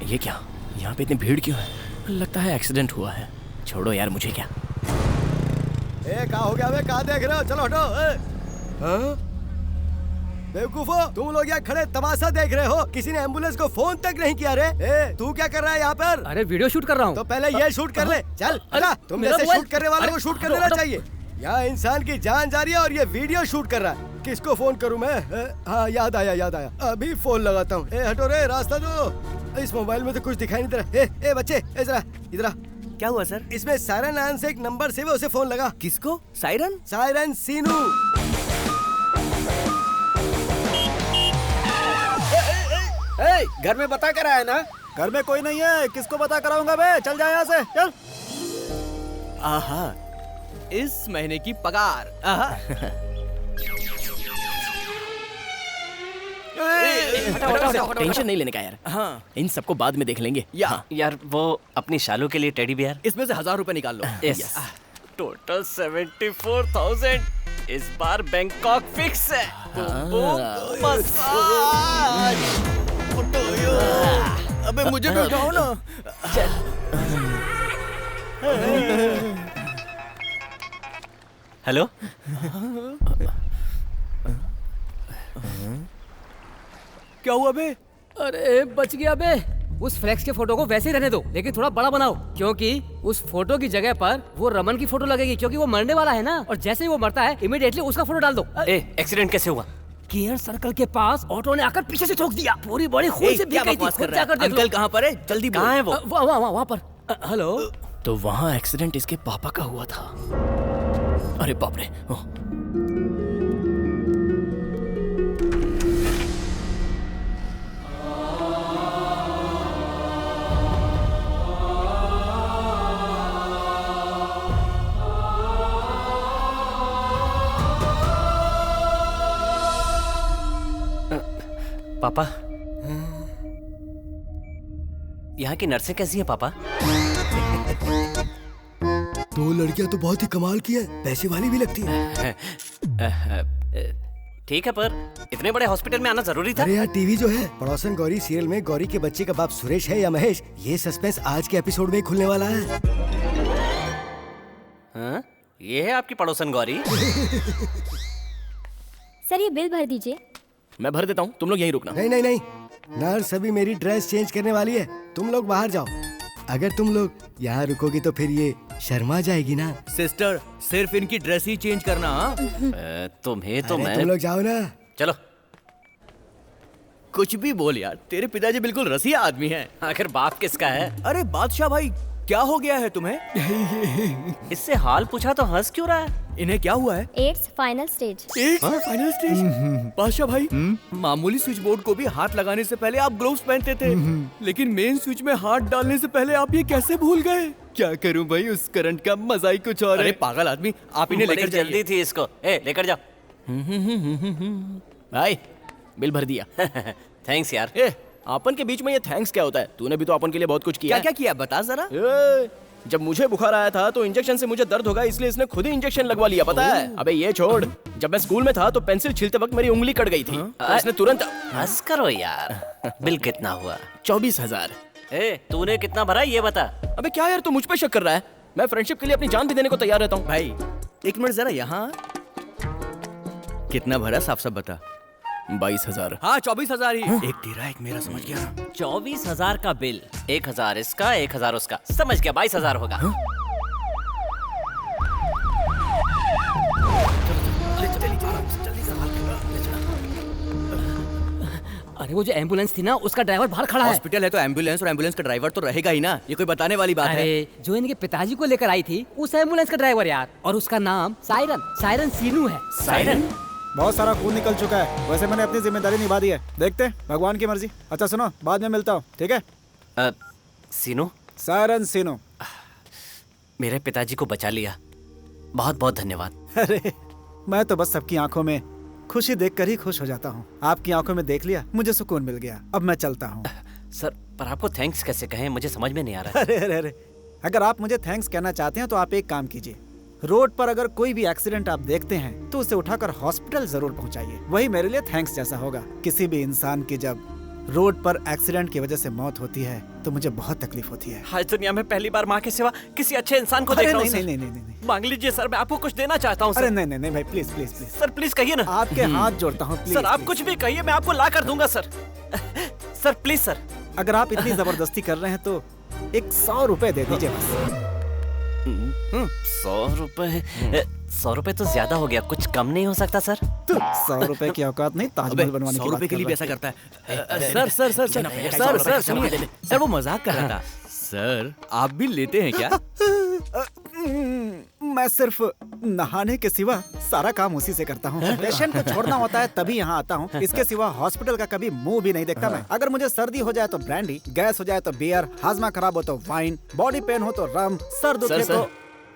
ये क्या, यहाँ पे इतनी भीड़ क्यों है? लगता है एक्सीडेंट हुआ है। छोड़ो यार, मुझे क्या। कहाँ हो गया बे? कहाँ देख रहे हो? चलो हटो। बेवकूफो, तुम लोग यहाँ खड़े तमाशा देख रहे हो, किसी ने एम्बुलेंस को फोन तक नहीं किया रे। तू क्या कर रहा है यहाँ पर? अरे वीडियो शूट कर रहा हूँ। तो पहले ये शूट कर ले। चल हटा, तुम जैसे शूट करने वालों को शूट कर लेना चाहिए। यहाँ इंसान की जान जा रही है और ये वीडियो शूट कर रहा है। किसको फोन करूँ मैं? हाँ याद आया, अभी फोन लगाता हूँ। हटो रे, रास्ता दो। इस मोबाइल में तो कुछ दिखाई नहीं दे रहा। ए बच्चे, जरा इधर आ। क्या हुआ सर? इसमें सायरन नाम से एक नंबर सेव है, उसे फोन लगा। किसको? सायरन? सायरन सीनू। घर में बता कर आया ना? घर में कोई नहीं है, किसको बता कराऊंगा बे? चल जा यहाँ से, चल। आहा, इस महीने की पगार। आहा। टेंशन नहीं लेने का यार। हाँ, इन सबको बाद में देख लेंगे। यार वो अपनी शालू के लिए टेडी बियर, इसमें से 1000 रुपए निकाल लो। यस। टोटल 74,000। इस बार बैंकॉक फिक्स है। अबे मुझे तो उठाओ ना। हेलो। क्या हुआ बे? अरे बच गया बे। उस फ्लेक्स के फोटो को वैसे ही रहने दो, लेकिन थोड़ा बड़ा बनाओ, क्योंकि उस फोटो की जगह पर वो रमन की फोटो लगेगी, क्योंकि वो मरने वाला है ना। और जैसे ही वो मरता है, इमीडिएटली उसका फोटो डाल दो। एक्सीडेंट कैसे हुआ? केयर सर्कल के पास ऑटो ने आकर पीछे से ठोक दिया। पूरी बॉडी खून से भीग गई थी। खुद जाकर देख लो। अंकल कहाँ पर है? जल्दी कहाँ है वो? वहाँ पर। हेलो। तो वहाँ एक्सीडेंट इसके पापा का हुआ था। अरे बाप रे। पापा, यहाँ की नर्सें कैसी हैं पापा? दो लड़कियां तो बहुत ही कमाल की है, पैसे वाली भी लगती है। ठीक है, पर इतने बड़े हॉस्पिटल में आना जरूरी था? अरे यार, टीवी जो है पड़ोसन गौरी सीरियल में गौरी के बच्चे का बाप सुरेश है या महेश, ये सस्पेंस आज के एपिसोड में ही खुलने वाला है। हाँ? ये है आपकी पड़ोसन गौरी? सर ये बिल भर दीजिए। मैं भर देता हूँ, तुम लोग यहीं रुकना। नहीं, नर्स अभी मेरी ड्रेस चेंज करने वाली है, तुम लोग बाहर जाओ। अगर तुम लोग यहाँ रुकोगी तो फिर ये शर्मा जाएगी ना। सिस्टर, सिर्फ इनकी ड्रेस ही चेंज करना। तुम्हें तो मैं। तुम लोग जाओ ना। चलो। कुछ भी बोल यार, तेरे पिताजी बिल्कुल रसिया आदमी हैं। आखिर बाप किसका है? अरे बादशाह भाई, क्या हो गया है तुम्हें? इससे हाल पूछा तो हंस क्यों रहा है? इन्हें क्या हुआ है? AIDS final stage. Final stage? बादशाह भाई, मामूली स्विच बोर्ड को भी हाथ लगाने से पहले आप ग्लोव्स पहनते थे, लेकिन मेन स्विच में हाथ डालने से पहले आप ये कैसे भूल गए? क्या करूं भाई, उस करंट का मजा ही कुछ और है। अरे पागल आदमी, आप इन्हें लेकर जल्दी थी इसको। लेकर जाओ। भाई बिल भर दिया। थैंक्स यार। अपन के बीच में ये थैंक्स क्या होता है? तूने भी तो अपन के लिए बहुत कुछ किया। क्या किया बता जरा। जब मुझे बुखार आया था तो इंजेक्शन से मुझे दर्द होगा, इसलिए इसने खुद ही इंजेक्शन लगवा लिया, पता है? अबे ये छोड़, जब मैं स्कूल में था तो पेंसिल छीलते वक्त मेरी उंगली कट गई थी, तो इसने तुरंत। हंस करो यार। बिल कितना हुआ? 24,000। तूने कितना भरा ये बता। अबे क्या यार, तू मुझ पे शक कर रहा है? मैं फ्रेंडशिप के लिए अपनी जान भी देने को तैयार रहता हूँ। भाई एक मिनट जरा यहाँ। कितना भरा, साफ साफ बता। 22,000। हाँ 24,000 ही। एक तेरा एक मेरा, समझ गया? 24,000 का बिल, 1,000 इसका 1,000 उसका, समझ गया? 22,000 होगा। अरे वो जो एम्बुलेंस थी ना, उसका ड्राइवर बाहर खड़ा है। हॉस्पिटल है तो एम्बुलेंस, और एम्बुलेंस का ड्राइवर तो रहेगा ही ना। ये कोई बताने वाली बात है? अरे जो इनके पिताजी को लेकर आई थी, उस एम्बुलेंस का ड्राइवर यार, और उसका नाम सायरन सीनू है। सायरन? बहुत सारा खून निकल चुका है, वैसे मैंने अपनी जिम्मेदारी निभा दी है। देखते हैं, भगवान की मर्जी। अच्छा सुनो, बाद में मिलता हूँ, ठीक है? सीनू? सायरन सीनू। मेरे पिताजी को बचा लिया, बहुत बहुत धन्यवाद। अरे मैं तो बस सबकी आंखों में खुशी देखकर ही खुश हो जाता हूँ। आपकी आंखों में देख लिया, मुझे सुकून मिल गया। अब मैं चलता हूँ। सर, पर आपको थैंक्स कैसे कहें, मुझे समझ में नहीं आ रहा है। अरे अगर आप मुझे थैंक्स कहना चाहते हैं तो आप एक काम कीजिए, रोड पर अगर कोई भी एक्सीडेंट आप देखते हैं तो उसे उठाकर हॉस्पिटल जरूर पहुंचाइए। वही मेरे लिए थैंक्स जैसा होगा। किसी भी इंसान की जब रोड पर एक्सीडेंट की वजह से मौत होती है तो मुझे बहुत तकलीफ होती है। आज दुनिया में पहली बार माँ के सिवा किसी अच्छे इंसान को देख रहा हूँ। नहीं, मांग लीजिए सर, मैं आपको कुछ देना चाहता हूँ। अरे नहीं भाई, please please please sir, please कहिए ना। आपके हाथ जोड़ता हूँ प्लीज। सर आप कुछ भी कहिए, मैं आपको ला कर दूंगा सर। Sir please sir. अगर आप इतनी जबरदस्ती कर रहे हैं तो 100 रुपए दे दीजिए बस। 100 रुपए तो ज्यादा हो गया, कुछ कम नहीं हो सकता सर? 100 रुपए की औकात नहीं ताजमहल बनवाने की 100 रुपए के लिए भी ऐसा करता है? सर वो मजाक कर रहा था। सर आप भी लेते हैं क्या? मैं सिर्फ नहाने के सिवा सारा काम उसी से करता हूँ। पेशेंट को छोड़ना होता है तभी यहाँ आता हूँ। इसके सिवा हॉस्पिटल का कभी मुंह भी नहीं देखता मैं। अगर मुझे सर्दी हो जाए तो ब्रांडी, गैस हो जाए तो बियर, हाजमा खराब हो तो वाइन, बॉडी पेन हो तो रम, सर दुखे तो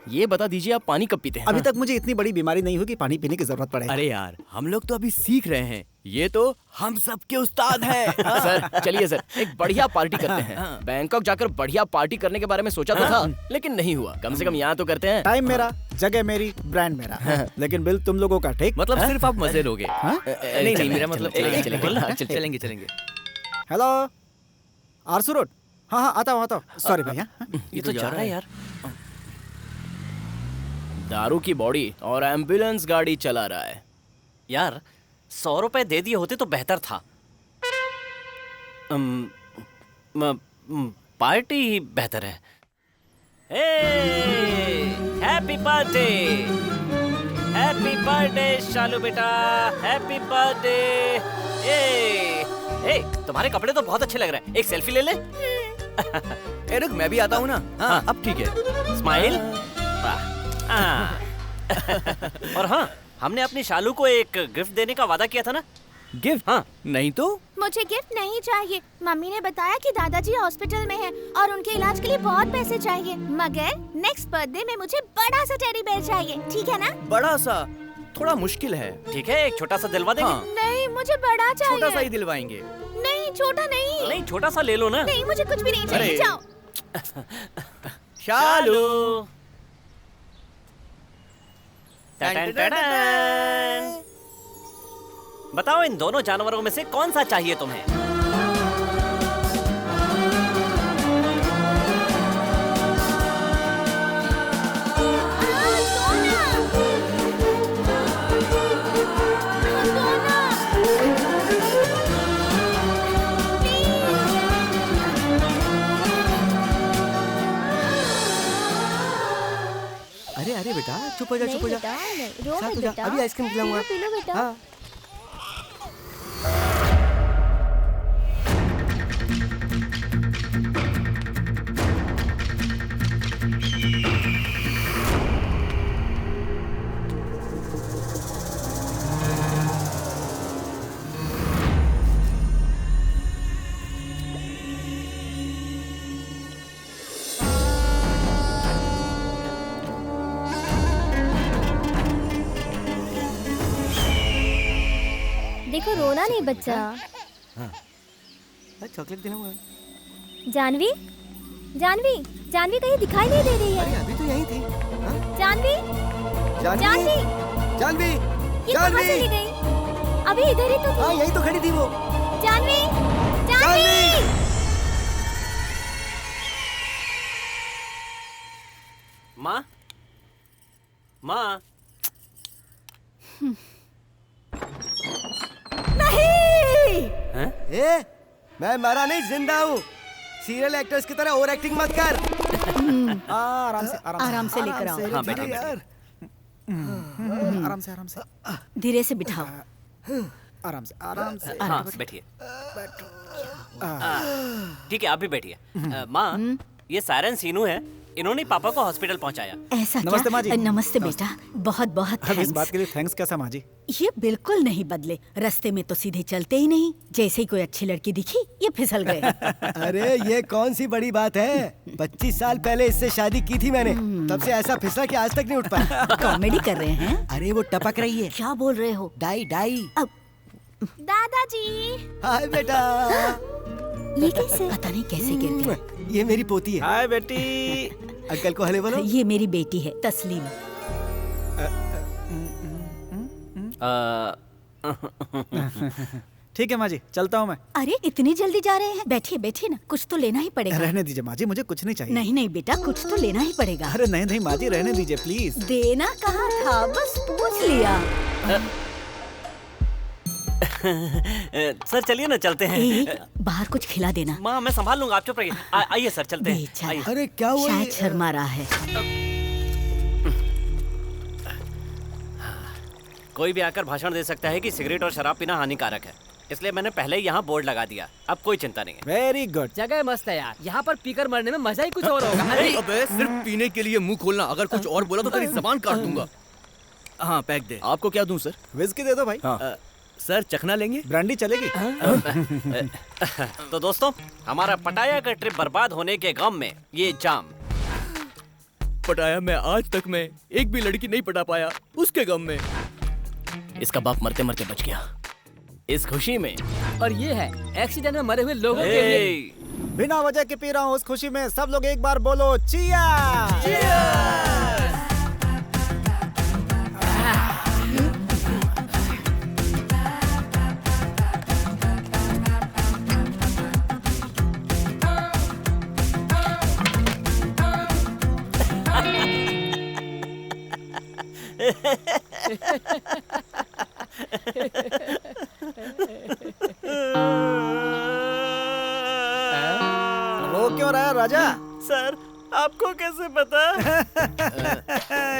ये बता दीजिए आप पानी कब पीते हैं? अभी तक मुझे इतनी बड़ी बीमारी नहीं हुई कि पानी पीने की जरूरत पड़े। अरे यार हम लोग तो अभी सीख रहे हैं, ये तो हम सबके उस्ताद हैं। सर चलिए सर, एक बढ़िया पार्टी करते हैं। बैंकॉक जाकर बढ़िया पार्टी करने के बारे में सोचा तो था, लेकिन नहीं हुआ। कम से कम यहाँ तो करते हैं। टाइम मेरा, जगह मेरी, ब्रांड मेरा, लेकिन बिल तुम लोगों का। ठीक मतलब सिर्फ आप मजे लोगे? नहीं मेरा मतलब चलेंगे। हेलो आरसू रोड। हाँ आता हूँ। सॉरी भैया। ये तो चल रहा है यार। दारू की बॉडी और एम्बुलेंस गाड़ी चला रहा है यार। 100 रुपए दे दिए होते तो बेहतर था। पार्टी ही बेहतर है। हैप्पी बर्थडे, हैप्पी बर्थडे शालू बेटा, हैप्पी बर्थडे। तुम्हारे कपड़े तो बहुत अच्छे लग रहे हैं, एक सेल्फी ले ले। रुक मैं भी आता हूँ ना। हाँ अब ठीक है। स्माइल। और हाँ, हमने अपनी शालू को एक गिफ्ट देने का वादा किया था ना। गिफ्ट? हाँ नहीं तो। मुझे गिफ्ट नहीं चाहिए। मम्मी ने बताया कि दादाजी हॉस्पिटल में हैं और उनके इलाज के लिए बहुत पैसे चाहिए। मगर नेक्स्ट बर्थडे में मुझे बड़ा सा टेडी बेयर चाहिए, ठीक है ना? बड़ा सा थोड़ा मुश्किल है। ठीक है, एक छोटा सा दिलवा देंगे। हाँ। नहीं मुझे बड़ा चाहिए। छोटा सा ही दिलवाएंगे। नहीं छोटा नहीं। नहीं छोटा सा ले लो ना। नहीं मुझे कुछ भी नहीं चाहिए, जाओ। शालू। बताओ इन दोनों जानवरों में से कौन सा चाहिए तुम्हें? अरे बेटा चुप हो जा, चुप हो जा। साथ हो जा, अभी आइसक्रीम खिलाऊंगा। पी लो बेटा। हाँ। देखो रोना नहीं बच्चा। चॉकलेट दिलाऊंगा। जानवी, जानवी, जानवी कहीं दिखाई नहीं दे रही है। अरे अभी तो यहीं थी। हाँ? जानवी, जानवी, जानवी, जानवी, ये कहाँ चली गई? अभी इधर ही तो थी। हाँ यहीं तो खड़ी थी वो। जानवी, जानवी। माँ, माँ। नहीं। ए, मैं मरा नहीं, जिंदा हूँ। सीरियल एक्टर्स की तरह ओवर एक्टिंग मत कर। आराम से लेकर आओ। हाँ बैठिए यार। आराम से धीरे से बिठाओ। आराम से। हाँ बैठिए। ठीक है आप भी बैठिए। माँ, ये सायरन सीनू है, इन्होंने पापा को हॉस्पिटल पहुंचाया। ऐसा नमस्ते क्या? माँ जी। नमस्ते बेटा, बहुत बहुत अब इस थैंक्स। बात के लिए थैंक्स कैसा माँ जी? ये बिल्कुल नहीं बदले, रास्ते में तो सीधे चलते ही नहीं। जैसे ही कोई अच्छी लड़की दिखी ये फिसल गए। अरे ये कौन सी बड़ी बात है? 25 साल पहले इससे शादी की थी मैंने, तब से ऐसा फिसला कि आज तक नहीं उठ पाया। कॉमेडी कर रहे हैं? अरे वो टपक रही है। क्या बोल रहे हो? Die die. अब दादाजी। हाय बेटा। ये कैसे? पता नहीं कैसे गिर गए। ये मेरी पोती है। हाय बेटी। अंकल को हले बोलो। ये मेरी बेटी है तस्लीम। ठीक है माँ जी, चलता हूँ मैं। अरे इतनी जल्दी जा रहे हैं? बैठिए बैठिए ना, कुछ तो लेना ही पड़ेगा। रहने दीजिए माँ जी, मुझे कुछ नहीं चाहिए। नहीं नहीं बेटा, कुछ तो लेना ही पड़ेगा। अरे नहीं नहीं माँ जी, रहने दीजिए प्लीज। देना कहाँ था, बस पूछ लिया। सर चलिए ना, चलते हैं। बाहर कुछ खिला देना। माँ मैं संभाल लूंगा, आप चुप रहिए। आइए सर, चलते हैं। बेचारा, अरे क्या हुआ? शायद शर्मा रहा है। कोई भी आकर भाषण दे सकता है कि सिगरेट और शराब पीना हानिकारक है, इसलिए मैंने पहले ही यहाँ बोर्ड लगा दिया। अब कोई चिंता नहीं है। Very good. जगह मस्त है यार, यहाँ पर पीकर मरने में मजा ही कुछ और होगा। अबे सिर्फ पीने के लिए मुंह खोलना, अगर कुछ और बोला तो तेरी जबान काट दूंगा। हाँ पैक दे। आपको क्या दूं सर? विस्की दे दो भाई। सर चखना लेंगे? ब्रांडी चलेगी? तो दोस्तों, हमारा पटाया का ट्रिप बर्बाद होने के गम में ये जाम। पटाया मैं आज तक में एक भी लड़की नहीं पटा पाया, उसके गम में। इसका बाप मरते मरते बच गया, इस खुशी में। और ये है एक्सीडेंट में मरे हुए लोगों के लिए। बिना वजह के पी रहा हूँ, उस खुशी में सब लोग एक बार बोलो चियर्स। रो क्यों रहा है राजा? सर आपको कैसे पता?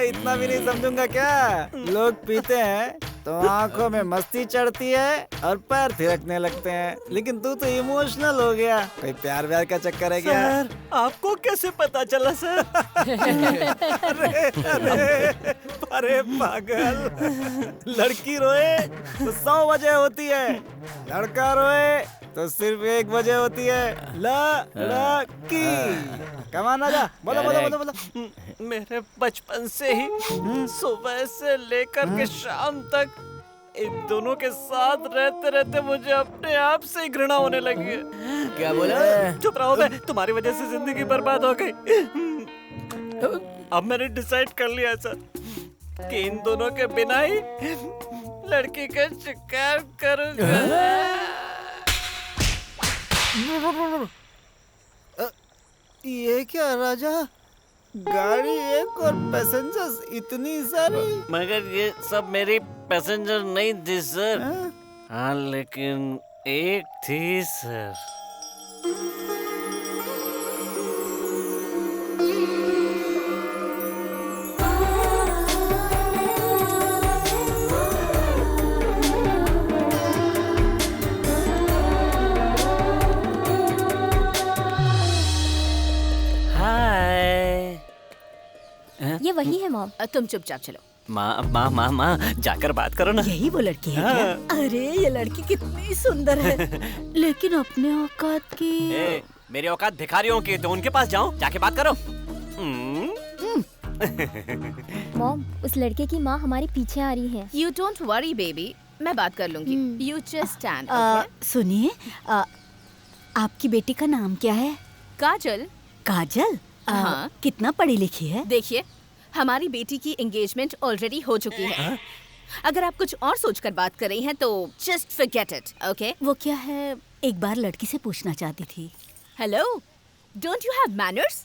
इतना भी नहीं समझूंगा क्या? लोग पीते हैं तो आंखों में मस्ती चढ़ती है और पैर थिरकने लगते हैं, लेकिन तू तो इमोशनल हो गया। कोई प्यार व्यार का चक्कर है क्या? सर आपको कैसे पता चला सर? अरे पागल, लड़की रोए तो 100 वजह होती है, लड़का रोए तो सिर्फ एक वजह होती है, लड़की। कमान आजा, बोलो बोलो बोलो बोलो। मेरे बचपन से ही सुबह से लेकर के शाम तक इन दोनों के साथ रहते रहते मुझे अपने आप से ही घृणा होने लगी है। क्या बोला? चुप रहो बे, तुम्हारी वजह से जिंदगी बर्बाद हो गई। अब मैंने डिसाइड कर लिया सर कि इन दोनों के बिना ही लड़की का शिकार करूंगा। ये क्या राजा, गाड़ी एक और पैसेंजर्स इतनी सारी? मगर ये सब मेरी पैसेंजर नहीं थी सर। हाँ लेकिन एक थी सर। ये वही है मॉम। तुम चुपचाप चलो। माँ जाकर बात करो ना। यही वो लड़की है क्या? अरे ये लड़की कितनी सुंदर है, लेकिन अपने औकात की। मेरी औकात भिखारियों की, तो उनके पास जाओ, जाके बात करो। मॉम, उस लड़के की माँ हमारे पीछे आ रही है। You don't worry baby, मैं बात कर लूंगी। You just stand. सुनिए, आपकी बेटी का नाम क्या है? काजल। काजल? हाँ। कितना पढ़ी लिखी है? देखिए, हमारी बेटी की एंगेजमेंट ऑलरेडी हो चुकी है। अगर आप कुछ और सोचकर बात कर रही हैं तो जस्ट फॉरगेट इट, ओके? वो क्या है, एक बार लड़की से पूछना चाहती थी। Hello, don't you have manners?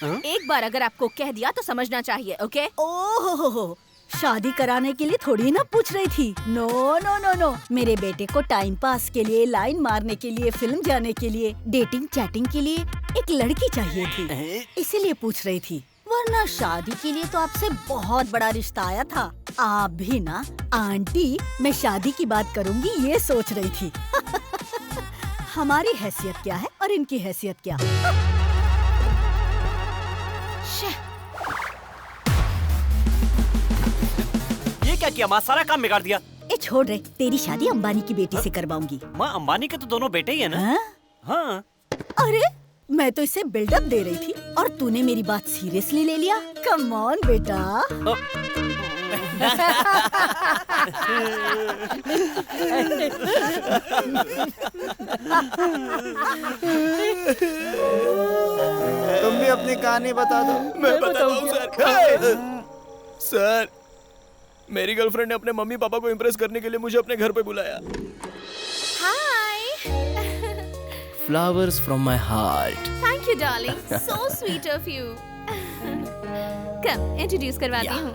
एक बार अगर आपको कह दिया तो समझना चाहिए, ओके? ओहो, शादी कराने के लिए थोड़ी ना पूछ रही थी। नो नो नो नो, मेरे बेटे को टाइम पास के लिए, लाइन मारने के लिए, फिल्म जाने के लिए, डेटिंग चैटिंग के लिए एक लड़की चाहिए थी, इसीलिए पूछ रही थी। वरना शादी के लिए तो आपसे बहुत बड़ा रिश्ता आया था। आप भी ना आंटी, मैं शादी की बात करूंगी ये सोच रही थी। हमारी हैसियत क्या है और इनकी हैसियत क्या? ये क्या किया माँ, सारा काम बिगाड़ दिया। ए छोड़ रे, तेरी शादी अंबानी की बेटी से करवाऊंगी। माँ अंबानी के तो दोनों बेटे ही है ना? हाँ। अरे मैं तो इसे बिल्डअप दे रही थी और तूने मेरी बात सीरियसली ले लिया। कम ऑन बेटा। तुम भी अपनी कहानी बता दो। मैं बताता हूँ सर। सर मेरी गर्लफ्रेंड ने अपने मम्मी पापा को इम्प्रेस करने के लिए मुझे अपने घर पे बुलाया। Hi. Flowers from my heart. Thank you darling, so sweet of you. Come introduce करवाती हूँ।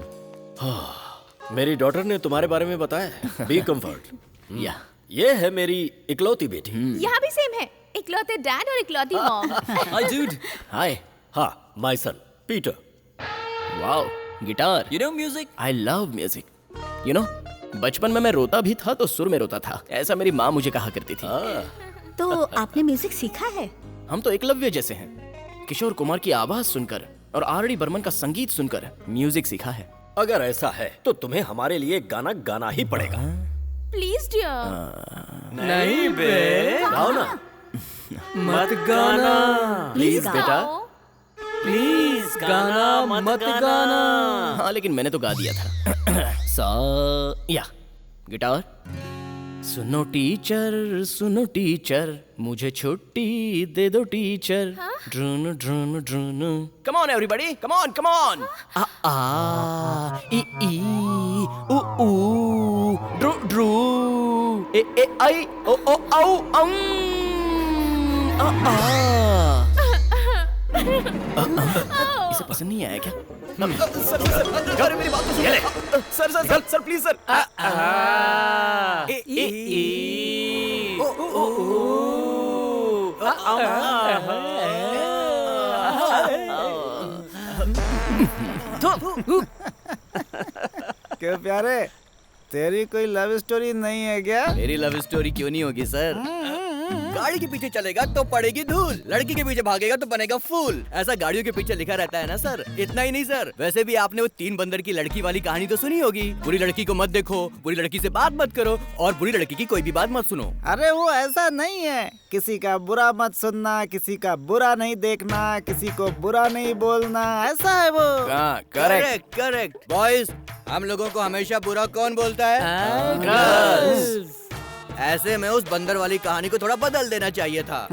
मेरी डॉटर ने तुम्हारे बारे में बताया। Be comfort. या ये है मेरी इकलौती बेटी। यहाँ भी सेम है, इकलौते डैड और इकलौती मॉम। हाय डूड। हाय। हाँ, my son Peter. Wow, guitar. You know music? I love music. You know, बचपन में मैं रोता भी था तो सुर में रोता था, ऐसा मेरी माँ मुझे कहा करती थी। तो आपने म्यूजिक सीखा है? हम तो एकलव्य जैसे हैं। किशोर कुमार की आवाज सुनकर और आर.डी. बर्मन का संगीत सुनकर म्यूजिक सीखा है। अगर ऐसा है तो तुम्हें हमारे लिए गाना गाना ही पड़ेगा। Please dear. नहीं बे, गाओ ना। मत गाना, प्लीज बेटा। प्लीज गाना मत गाना। हाँ, लेकिन मैंने तो गा दिया था। सा या गिटार। सुनो टीचर, मुझे छुट्टी दे दो टीचर। ड्रून ड्रून ड्रून। Come on everybody, come on. आ आ ई ऊ ऊ ड्रू ड्रू ए आई ओ ओ औ अम आ आ। इसे पसंद नहीं आया क्या? सर, मेरी बात तो सुनिए। Sir please sir. क्यों प्यारे, तेरी कोई लव स्टोरी नहीं है क्या? मेरी लव स्टोरी क्यों नहीं होगी सर? गाड़ी के पीछे चलेगा तो पड़ेगी धूल, लड़की के पीछे भागेगा तो बनेगा फूल। ऐसा गाड़ियों के पीछे लिखा रहता है ना सर। इतना ही नहीं सर, वैसे भी आपने वो 3 बंदर की लड़की वाली कहानी तो सुनी होगी। बुरी लड़की को मत देखो, बुरी लड़की से बात मत करो और बुरी लड़की की कोई भी बात मत सुनो। अरे वो ऐसा नहीं है, किसी का बुरा मत सुनना, किसी का बुरा नहीं देखना, किसी को बुरा नहीं बोलना, ऐसा है वो। करेक्ट बॉयज, हम लोगों को हमेशा बुरा कौन बोलता है? ऐसे में उस बंदर वाली कहानी को थोड़ा बदल देना चाहिए था।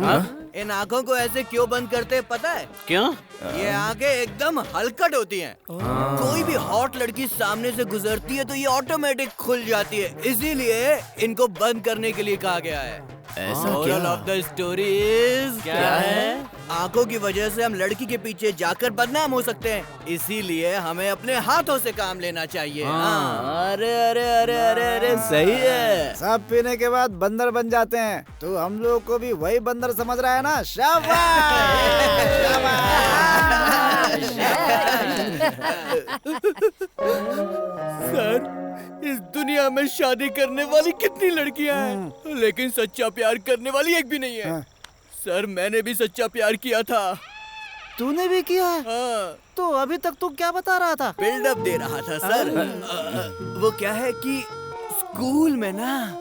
इन आँखों को ऐसे क्यों बंद करते हैं पता है? क्यों? ये आंखें एकदम हलकट होती हैं। कोई भी हॉट लड़की सामने से गुजरती है तो ये ऑटोमेटिक खुल जाती है, इसीलिए इनको बंद करने के लिए कहा गया है। ऐसा moral of the story is क्या है? आंखों की वजह से हम लड़की के पीछे जाकर बदनाम हो सकते हैं, इसीलिए हमें अपने हाथों से काम लेना चाहिए। अरे सही है। सब पीने के बाद बंदर बन जाते हैं, तो हम लोग को भी वही बंदर समझ रहा है ना? सर, इस दुनिया में शादी करने वाली कितनी लड़कियां हैं, लेकिन सच्चा प्यार करने वाली एक भी नहीं है। सर, मैंने भी सच्चा प्यार किया था। तूने भी किया? हाँ। तो अभी तक तू क्या बता रहा था? बिल्डअप दे रहा था सर। वो क्या है कि स्कूल में ना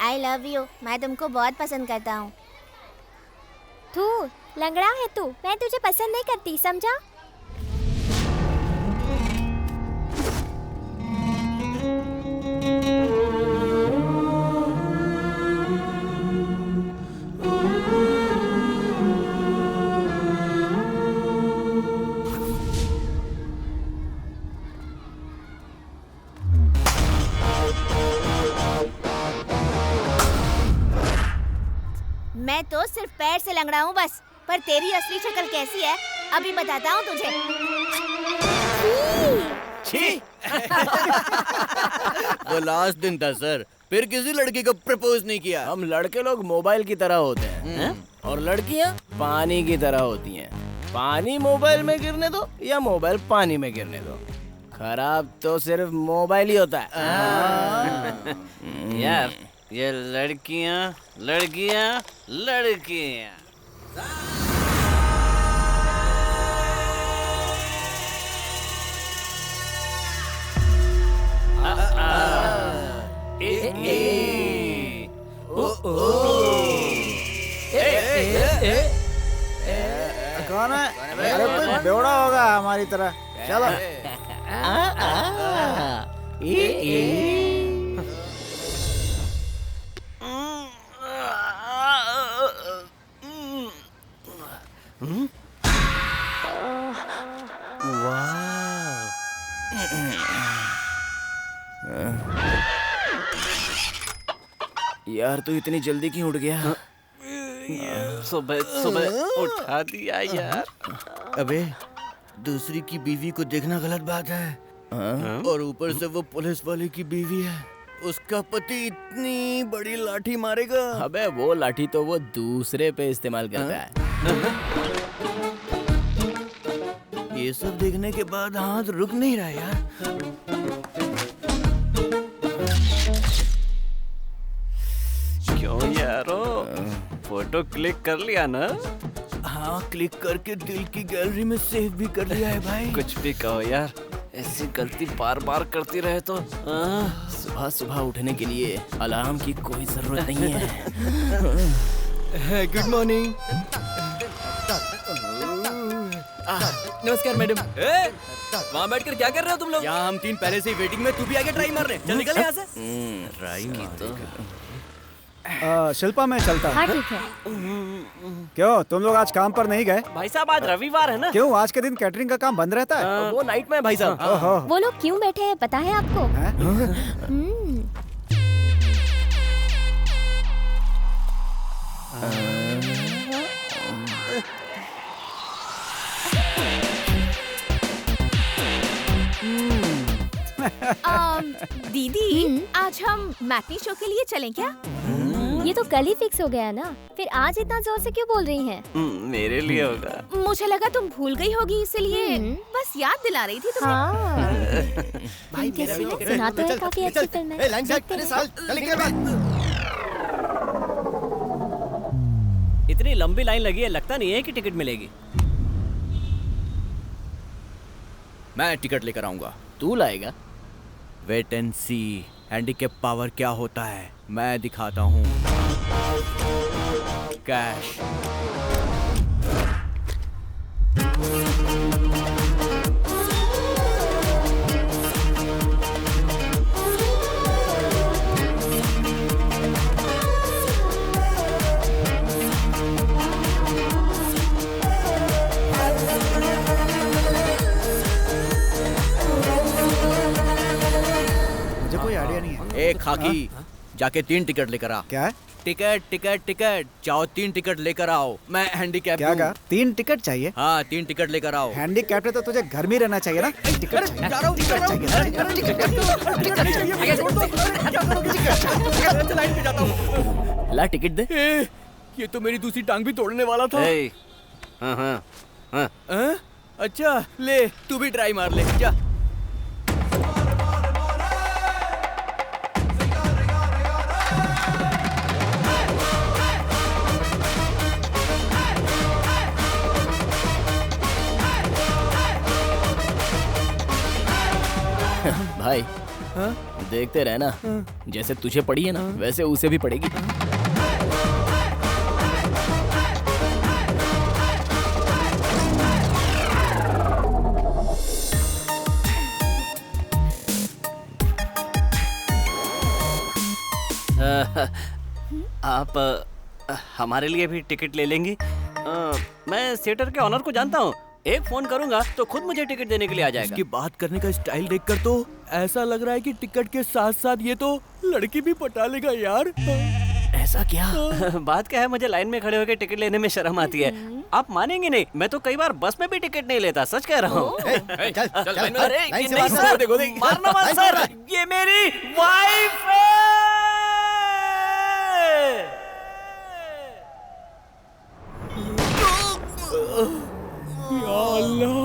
आई लव यू, मैं तुमको बहुत पसंद करता हूँ। तू लंगड़ा है तू, मैं तुझे पसंद नहीं करती, समझा? मैं तो सिर्फ पैर से लंगड़ा हूँ बस, पर तेरी असली शक्ल कैसी है अभी बताता हूँ तुझे। वो लास्ट दिन था सर, फिर किसी लड़की को प्रपोज नहीं किया। हम लड़के लोग मोबाइल की तरह होते हैं और लड़कियाँ पानी की तरह होती हैं। पानी मोबाइल में गिरने दो या मोबाइल पानी में गिरने दो, खराब तो सिर्फ मोबाइल ही होता है। यार ये लड़कियाँ लड़कियाँ लड़कियाँ कौन है? अरे कोई बेवड़ा होगा हमारी तरह। चलो यार तू इतनी जल्दी क्यों उठ गया? सुबह सुबह उठा दिया यार। अबे दूसरी की बीवी को देखना गलत बात है। और ऊपर से वो पुलिस वाले की बीवी है। उसका पति इतनी बड़ी लाठी मारेगा। अबे वो लाठी तो वो दूसरे पे इस्तेमाल करता है। ये सब देखने के बाद हाथ रुक नहीं रहा यार। क्यों यारो, फोटो क्लिक कर लिया ना? हाँ क्लिक करके दिल की गैलरी में सेव भी कर लिया है भाई। कुछ भी कहो यार, ऐसी गलती बार बार करती रहे तो सुबह सुबह उठने के लिए अलार्म की कोई जरूरत नहीं है। Good morning. नमस्कार मैडम। वहाँ बैठकर क्या कर रहे हो तुम लोग? यहाँ हम तीन पहले से ही वेटिंग में, तू भी आगे ट्राई मार रहे। चल निकल यहाँ से। ट्राई मार। शिल्पा मैं चलता हाँ हूँ। ठीक है। क्यों तुम लोग आज काम पर नहीं गए? भाई साहब आज रविवार है ना? क्यों आज के दिन कैटरिंग का काम बंद रहता है? वो नाइट में है भाई साहब। ओहो। वो लोग क्यों बैठे हैं पता है आपको? हम्म। दीदी आज हम मैटनी शो के लिए चलें क्या? ये तो कल ही फिक्स हो गया ना, फिर आज इतना जोर से क्यों बोल रही हैं? मेरे लिए होगा। मुझे लगा तुम भूल गई होगी इसलिए बस याद दिला रही थी तुम्हें। हाँ। भाई कैसी है? सुना तो है काफी अच्छी फिल्म है। इतनी लंबी लाइन लगी है, लगता नहीं है कि टिकट मिलेगी। मैं टिकट लेकर आऊंगा। तू लाएगा? Wait and see handicap power क्या होता है, मैं दिखाता हूँ। कैश। मुझे कोई आइडिया नहीं है। ए खाकी, जाके 3 टिकट लेकर आ। क्या है? टिकट टिकट टिकट, जाओ 3 टिकट लेकर आओ। मैं हैंडीकैप क्या कहा? 3 टिकट चाहिए? हाँ 3 टिकट लेकर आओ। हैंडीकैप है तो तुझे घर में रहना चाहिए ना? टिकट ला टिकट दे। ये तो मेरी दूसरी टांग भी तोड़ने वाला था। हाँ हाँ हाँ? अच्छा ले, तू भी ट्राई मार ले जा। भाई देखते रहना, जैसे तुझे पड़ी है ना वैसे उसे भी पड़ेगी। आप हमारे लिए भी टिकट ले लेंगी? मैं थिएटर के ऑनर को जानता हूँ, एक फोन करूंगा तो खुद मुझे टिकट देने के लिए आ जाएगा। इसकी बात करने का स्टाइल देखकर तो ऐसा लग रहा है कि टिकट के साथ साथ ये तो लड़की भी पटा लेगा यार। ऐसा क्या? बात क्या है, मुझे लाइन में खड़े होकर टिकट लेने में शर्म आती है। आप मानेंगे नहीं, मैं तो कई बार बस में भी टिकट नहीं लेता, सच कह रहा हूँ। अरे ये नहीं सर, मारना मत सर, ये मेरी वाइफ है। या अल्लाह।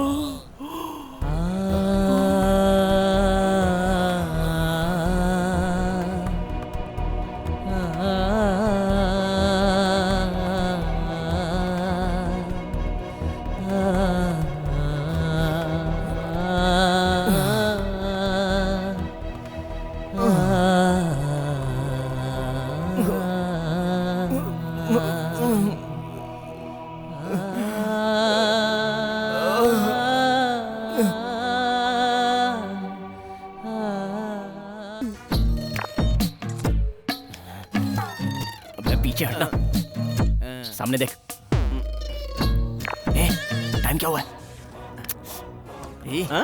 पीछे हटना, सामने देख। टाइम क्या हुआ है?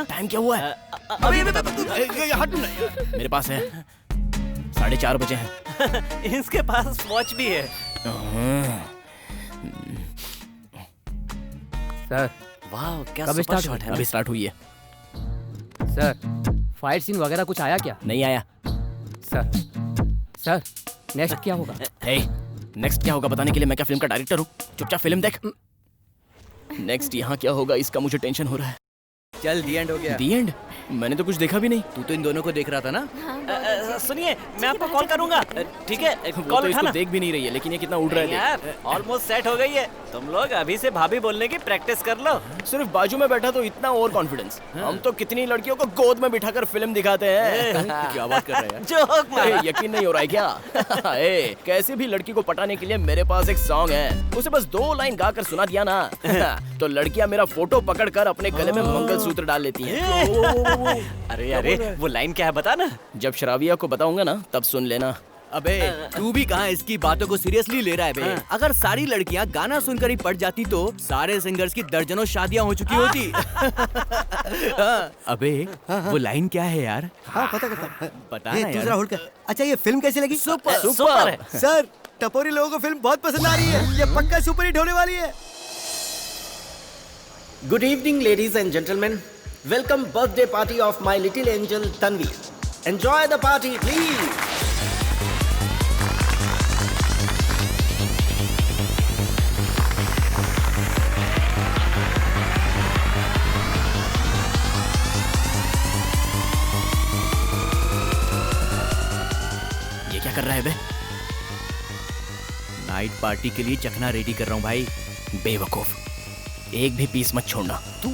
टाइम क्या हुआ है? हट मेरे पास है 4:30 बजे हैं। इसके पास वॉच भी है। सर वाह क्या कब सुपर स्टार्ट शॉट है। अभी स्टार्ट हुई है। सर फाइट सीन वगैरह कुछ आया क्या? नहीं आया। सर नेक्स्ट क्या होगा? नेक्स्ट क्या होगा बताने के लिए मैं क्या फिल्म का डायरेक्टर हूँ? चुपचाप फिल्म देख। नेक्स्ट यहाँ क्या होगा इसका मुझे टेंशन हो रहा है। चल दी एंड हो गया। दी एंड? मैंने तो कुछ देखा भी नहीं। तू तो इन दोनों को देख रहा था ना? सुनिए मैं आपको कॉल करूंगा, ठीक है? वो कॉल तो इसको उठाना। देख भी नहीं रही है, लेकिन ये कितना उड़ रहा है यार ऑलमोस्ट सेट हो गई है। तुम लोग अभी से भाभी बोलने की प्रैक्टिस कर लो। सिर्फ बाजू में बैठा तो इतना ओवर कॉन्फिडेंस। हम तो कितनी लड़कियों को गोद में बिठाकर फिल्म दिखाते हैं। क्या बात कर रहे हैं? जोक मारा। यकीन नहीं हो रहा है क्या? कैसे भी लड़की को पटाने के लिए मेरे पास एक सॉन्ग है, उसे बस 2 लाइन गाकर सुना दिया ना तो लड़कियां मेरा फोटो पकड़कर अपने गले में मंगलसूत्र डाल लेती हैं। अरे अरे वो लाइन क्या है बता ना। जब शराबिया को बताऊंगा ना तब सुन लेना। अबे तू भी कहाँ इसकी बातों को सीरियसली ले रहा है बे? अगर सारी लड़कियां गाना सुनकर ही पट जाती तो सारे सिंगर्स की दर्जनों शादियां हो चुकी होती। अबे वो लाइन क्या है यार? हाँ पता पता ना यार। होल्ड कर। अच्छा ये फिल्म कैसी लगी? सुपर है। सर टपोरी लोगों को फिल्म बहुत पसंद आ रही है। ये पक्का सुपर हिट होने वाली है। Good evening, ladies and gentlemen. Welcome birthday party of my little angel Tanvi. Enjoy the party, please. ये क्या कर रहा है बे? नाइट पार्टी के लिए चखना रेडी कर रहा हूँ भाई। बेवकूफ, एक भी पीस मत छोड़ना तू।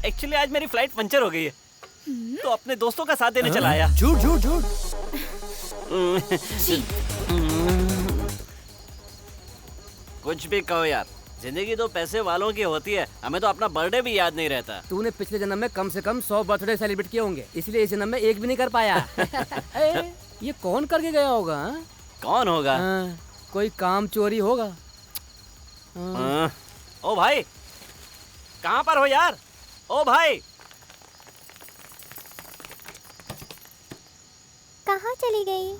एक्चुअली आज मेरी फ्लाइट पंचर हो गई है तो अपने दोस्तों का साथ देने चला आया। झूठ झूठ झूठ। कुछ भी कहो यार, जिंदगी तो पैसे वालों की होती है। हमें तो अपना बर्थडे भी याद नहीं रहता। तूने पिछले जन्म में कम से कम 100 बर्थडे सेलिब्रेट किए होंगे, इसलिए इस जन्म में एक भी नहीं कर पाया। ये कौन करके गया होगा? कौन होगा? कोई काम चोरी होगा। ओ भाई कहाँ पर हो यार? ओ भाई कहाँ चली गई?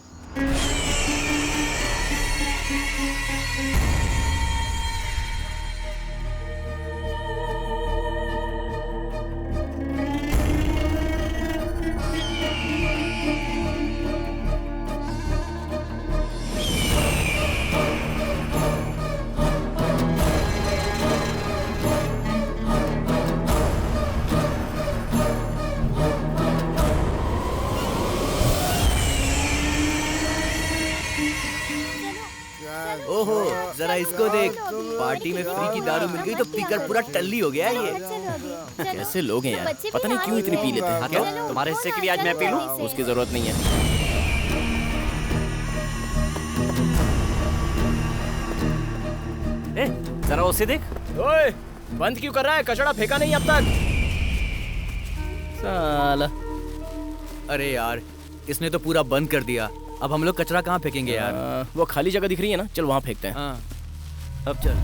ओहो जरा इसको देख। पार्टी में फ्री की दारू मिल गई तो पीकर पूरा टल्ली हो गया ये। कैसे लोग हैं यार, पता नहीं क्यों इतनी पी लेते हैं। क्या तुम्हारे हिस्से के लिए आज मैं पी लूं? उसकी जरूरत नहीं है। जरा उसे देख। ओए बंद क्यों कर रहा है? कचड़ा फेंका नहीं अब तक साला। अरे यार इसने तो पूरा बंद कर दिया। अब हम लोग कचरा कहाँ फेंकेंगे यार? वो खाली जगह दिख रही है ना, चल वहाँ फेंकते हैं। हाँ अब चल।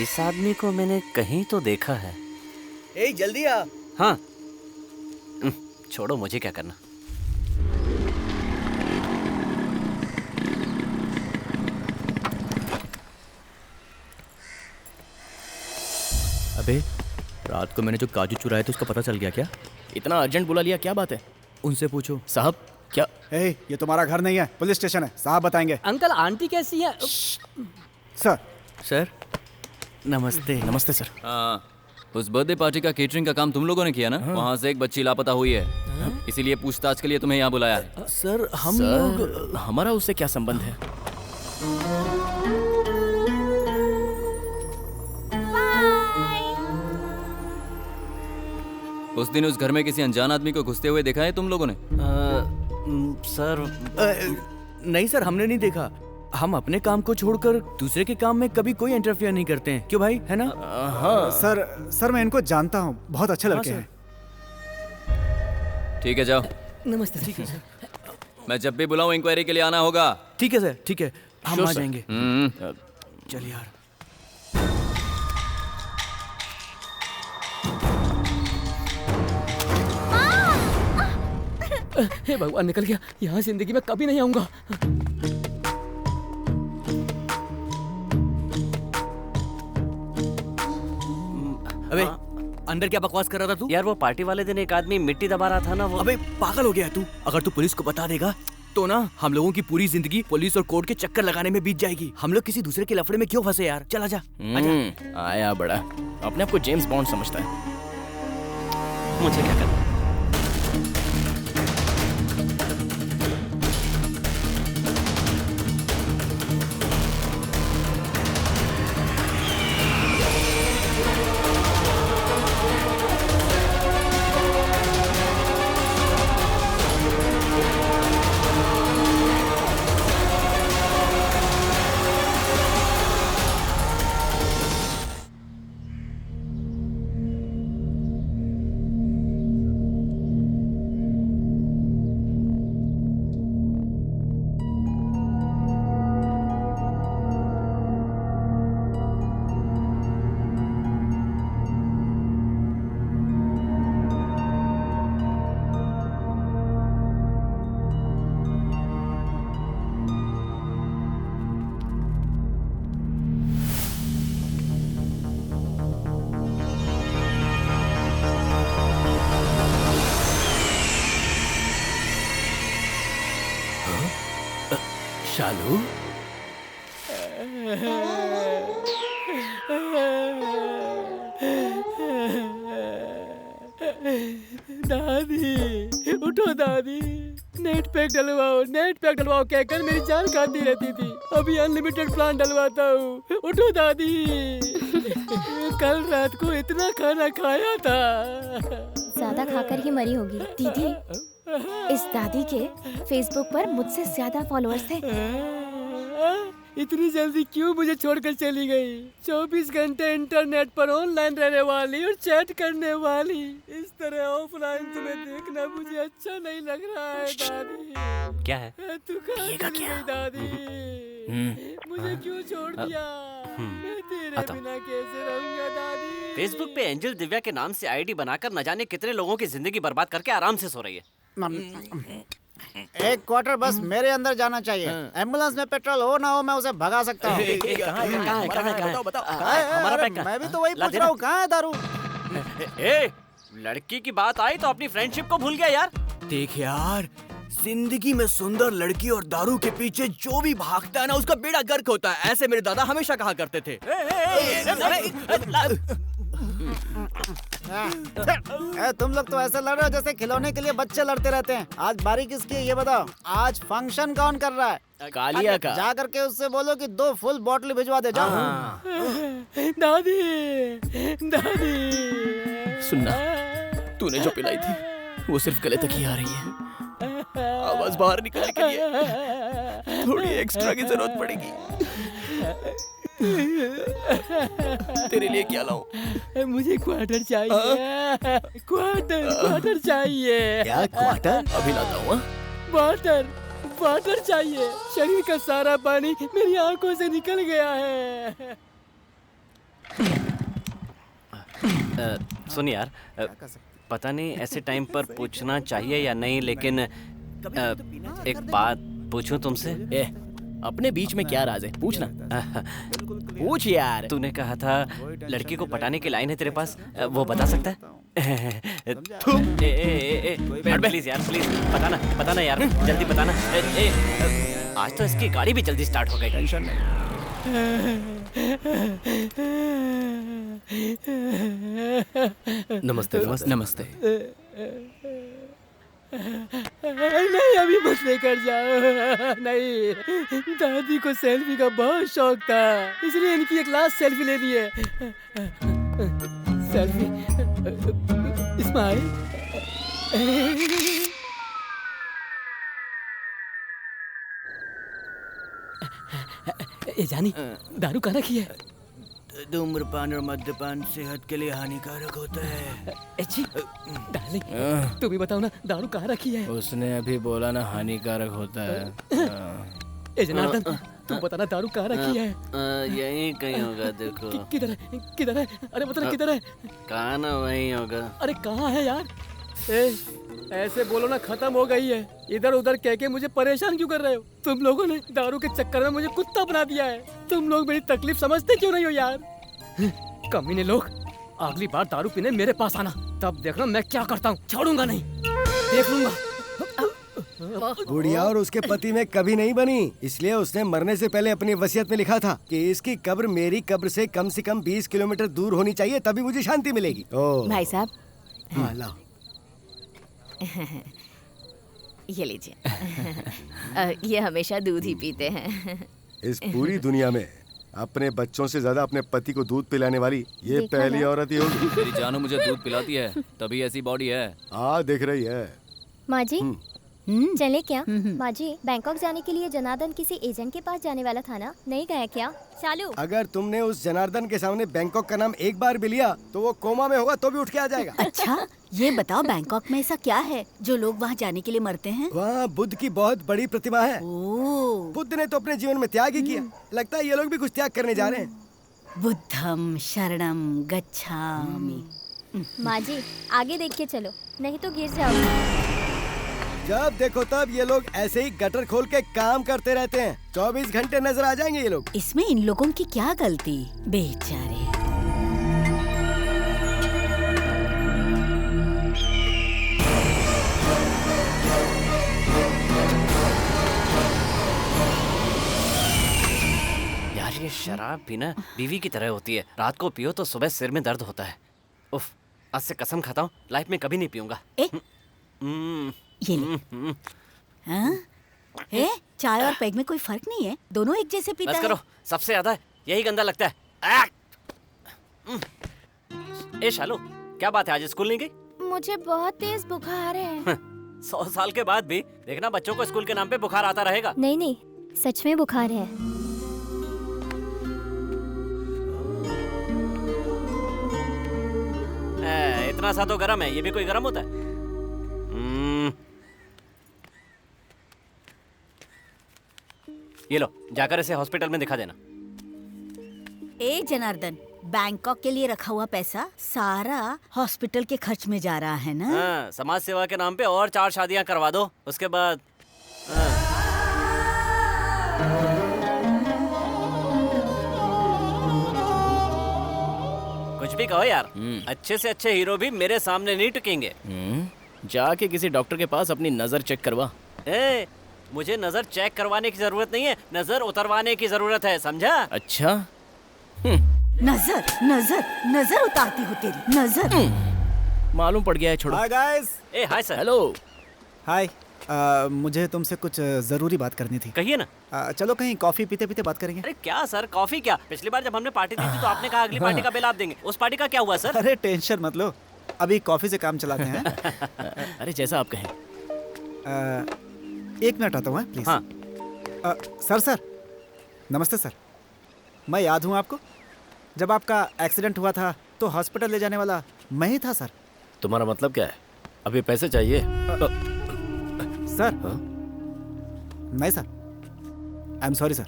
इस आदमी को मैंने कहीं तो देखा है। ए जल्दी आ। हाँ छोड़ो, मुझे क्या करना। अबे रात को मैंने जो काजू चुराए थे उसका पता चल गया क्या? इतना अर्जेंट बुला लिया, क्या बात है? उनसे पूछो। साहब क्या? ये तुम्हारा घर नहीं है, पुलिस स्टेशन है, साहब बताएंगे। अंकल आंटी कैसी है? सर सर नमस्ते। नमस्ते सर। हाँ, उस बर्थडे पार्टी का केटरिंग का काम तुम लोगों ने किया ना? वहाँ से एक बच्ची लापता हुई है, इसीलिए पूछताछ के लिए तुम्हें यहाँ बुलाया है। सर हम लोग, हमारा उससे क्या संबंध है? उस दिन उस घर में किसी अनजान आदमी को घुसते हुए देखा है तुम लोगों ने? सर नहीं सर हमने नहीं देखा। हम अपने काम को छोड़कर दूसरे के काम में कभी कोई इंटरफियर नहीं करते हैं, क्यों भाई, है ना? हाँ सर मैं इनको जानता हूँ, बहुत अच्छे लड़के हैं। ठीक है, जाओ। नमस्ते। ठीक है सर। मैं जब भी बुलाऊं इंक्वायरी के लिए आना होगा। ठीक है सर, ठीक है, हम Sure, आ sir. जाएंगे। चल यार। हे भगवान, निकल गया। यहाँ जिंदगी में कभी नहीं आऊंगा। अबे अंदर क्या बकवास कर रहा था तू? यार वो पार्टी वाले दिन एक आदमी मिट्टी दबा रहा था ना, वो। अबे पागल हो गया है तू? अगर तू पुलिस को बता देगा तो ना हम लोगों की पूरी जिंदगी पुलिस और कोर्ट के चक्कर लगाने में बीत जाएगी। हम लोग किसी दूसरे के लफड़े में क्यों फंसे यार? चल आजा, आजा। आया बड़ा, अपने आप को जेम्स बॉन्ड समझता है। मुझे क्या करना? शालू, दादी उठो दादी, नेट पैक डलवाओ, नेट पैक डलवाओ कहकर मेरी जान खाती रहती थी। अभी अनलिमिटेड प्लान डलवाता हूँ। उठो दादी। कल रात को इतना खाना खाया था। ज्यादा खाकर ही मरी होगी। दीदी, इस दादी के फेसबुक पर मुझसे ज्यादा फॉलोअर्स थे। इतनी जल्दी क्यों मुझे छोड़कर चली गई? 24 घंटे इंटरनेट पर ऑनलाइन रहने वाली और चैट करने वाली, इस तरह ऑफलाइन तुम्हें देखना मुझे अच्छा नहीं लग रहा है दादी। क्या है? तू कहाँ चली गई दादी? मुझे क्यों छोड़ दिया? मैं तेरे बिना कैसे रहूंगा दादी? फेसबुक पे एंजल दिव्या के नाम से आईडी बनाकर न जाने कितने लोगों की जिंदगी बर्बाद करके आराम से सो रही है। एक क्वार्टर बस मेरे अंदर जाना चाहिए। एम्बुलेंस में पेट्रोल हो ना हो, मैं उसे भगा सकता हूँ। मैं भी तो वही पूछ रहा हूँ, कहाँ है दारू? लड़की की बात आई तो अपनी फ्रेंडशिप को भूल गया यार। देख यार, जिंदगी में सुंदर लड़की और दारू के पीछे जो भी भागता है ना, उसका बेड़ा गर्क होता है। ऐसे मेरे दादा हमेशा कहा करते थे। तुम लोग तो ऐसे लड़ रहे हो जैसे खिलौने के लिए बच्चे लड़ते रहते हैं। आज बारी किसकी है ये बताओ? आज फंक्शन कौन कर रहा है? कालिया का। जा करके उससे बोलो कि 2 फुल बॉटल भिजवा दे। जाओ। दादी, दादी। सुनना, तूने जो पिलाई थी वो सिर्फ गले तक ही आ रही है। आवाज बाहर निकलने के लिए थोड़ी एक्स्ट्रा की जरूरत पड़ेगी। तेरे लिए क्या लाऊं? मुझे क्वार्टर चाहिए। क्वार्टर चाहिए। क्या क्वार्टर? अभी लाता हूँ। वाटर चाहिए। शरीर का सारा पानी मेरी आंखों से निकल गया है। सुन यार, पता नहीं ऐसे टाइम पर पूछना चाहिए या नहीं, लेकिन एक बात पूछूं तुमसे? अपने बीच में क्या राज है? पूछना। पूछ यार। तूने कहा था लड़की को पटाने की लाइन है तेरे पास, वो बता सकता है? प्लीज यार, प्लीज बताना यार, जल्दी बताना। आज तो इसकी गाड़ी भी जल्दी स्टार्ट हो गई। टेंशन नहीं। नमस्ते। नमस्ते। नहीं, अभी मत लेकर जाओ। नहीं, दादी को सेल्फी का बहुत शौक था, इसलिए इनकी एक लास्ट सेल्फी लेनी है। Selfie, smile. ए जानी, दारू कहाँ रखी है? धूम्रपान और मद्यपान सेहत के लिए हानिकारक होता है। अच्छी डार्लिंग, तू भी बताओ ना, दारू कहाँ रखी है? उसने अभी बोला ना हानिकारक होता है। ए जनार्दन, तू बताना दारू कहाँ रखी है? यहीं कहीं होगा, देखो। किधर है? किधर है? अरे बता किधर है? कहाँ ना वहीं होगा। अरे कहाँ है यार? ऐसे बोलो ना, खत्म हो गई है। इधर उधर कह के मुझे परेशान क्यों कर रहे हो? तुम लोगों ने दारू के चक्कर में मुझे कुत्ता बना दिया है। तुम लोग मेरी तकलीफ समझते क्यों नहीं हो यार? कमीने लोग, अगली बार दारू पीने मेरे पास आना, तब देखना मैं क्या करता हूँ। छोड़ूंगा नहीं, देख लूंगा। गुड़िया और उसके पति में कभी नहीं बनी, इसलिए उसने मरने से पहले अपनी वसीयत में लिखा था कि इसकी कब्र मेरी कब्र से कम 20 किलोमीटर दूर होनी चाहिए, तभी मुझे शांति मिलेगी। भाई साहब, हाँ लाओ। ये लीजिए। ये हमेशा दूध ही पीते हैं। इस पूरी दुनिया में अपने बच्चों से ज्यादा अपने पति को दूध पिलाने वाली ये पहली औरत ही होगी। मेरी जानू मुझे दूध पिलाती है, तभी ऐसी बॉडी है। हाँ दिख रही है। माँ जी, चले क्या? माँ जी, बैंकॉक जाने के लिए जनार्दन किसी एजेंट के पास जाने वाला था ना, नहीं गया क्या? चालू। अगर तुमने उस जनार्दन के सामने बैंकॉक का नाम एक बार भी लिया तो वो कोमा में होगा तो भी उठ के आ जाएगा। अच्छा, ये बताओ बैंकॉक में ऐसा क्या है जो लोग वहाँ जाने के लिए मरते हैं? वहाँ बुद्ध की बहुत बड़ी प्रतिमा है। बुद्ध ने तो अपने जीवन में त्याग ही किया, लगता है ये लोग भी कुछ त्याग करने जा रहे हैं। बुद्धम शरणम गच्छामि। माँ जी, आगे देख के चलो, नहीं तो गिर जाओगे। जब देखो तब ये लोग ऐसे ही गटर खोल के काम करते रहते हैं। 24 घंटे नजर आ जाएंगे ये लोग। इसमें इन लोगों की क्या गलती, बेचारे। यार ये शराब भी ना बीवी की तरह होती है, रात को पियो तो सुबह सिर में दर्द होता है। उफ, आज से कसम खाता हूँ लाइफ में कभी नहीं पीऊंगा। ये ले। हाँ? चाय और पैग में कोई फर्क नहीं है, दोनों एक जैसे पीता बस करो, सबसे ज्यादा यही गंदा लगता है। ए शालू, क्या बात है, आज स्कूल नहीं गई? मुझे बहुत तेज बुखार है। 100 साल के बाद भी देखना बच्चों को स्कूल के नाम पे बुखार आता रहेगा। नहीं नहीं, सच में बुखार है। इतना सा तो गर्म है, ये भी कोई गर्म होता है? ये लो, जाकर इसे हॉस्पिटल में दिखा देना। ए जनार्दन, बैंकॉक के लिए रखा हुआ पैसा सारा हॉस्पिटल के खर्च में जा रहा है ना? हाँ, समाज सेवा के नाम पे और 4 शादियां करवा दो, उसके बाद कुछ भी कहो यार, अच्छे से अच्छे हीरो भी मेरे सामने नहीं टिकेंगे। जाके किसी डॉक्टर के पास अपनी नजर चेक करवा। मुझे नजर चेक करवाने की जरूरत नहीं है, नजर उतरवाने की जरूरत है, समझा? अच्छा। नजर नजर नजर उतारती हो तेरी नजर। मालूम पड़ गया है, छोड़ो। Hi guys. Hi sir. Hello. Hi, मुझे तुमसे कुछ जरूरी बात करनी थी। कहिए ना। चलो कहीं कॉफी पीते पीते बात करेंगे। अरे क्या सर, कॉफी क्या? पिछली बार जब हमने पार्टी दी थी तो आपने कहा अगली पार्टी का बिल आप देंगे, उस पार्टी का क्या हुआ सर? अरे टेंशन मत लो, अभी कॉफी से काम चलाते हैं। अरे जैसा आप कहें। 1 मिनट आता हूँ प्लीज। हाँ। सर नमस्ते सर, मैं याद हूँ आपको? जब आपका एक्सीडेंट हुआ था तो हॉस्पिटल ले जाने वाला मैं ही था सर। तुम्हारा मतलब क्या है? अभी पैसे चाहिए? सर नहीं sir, I am sorry sir,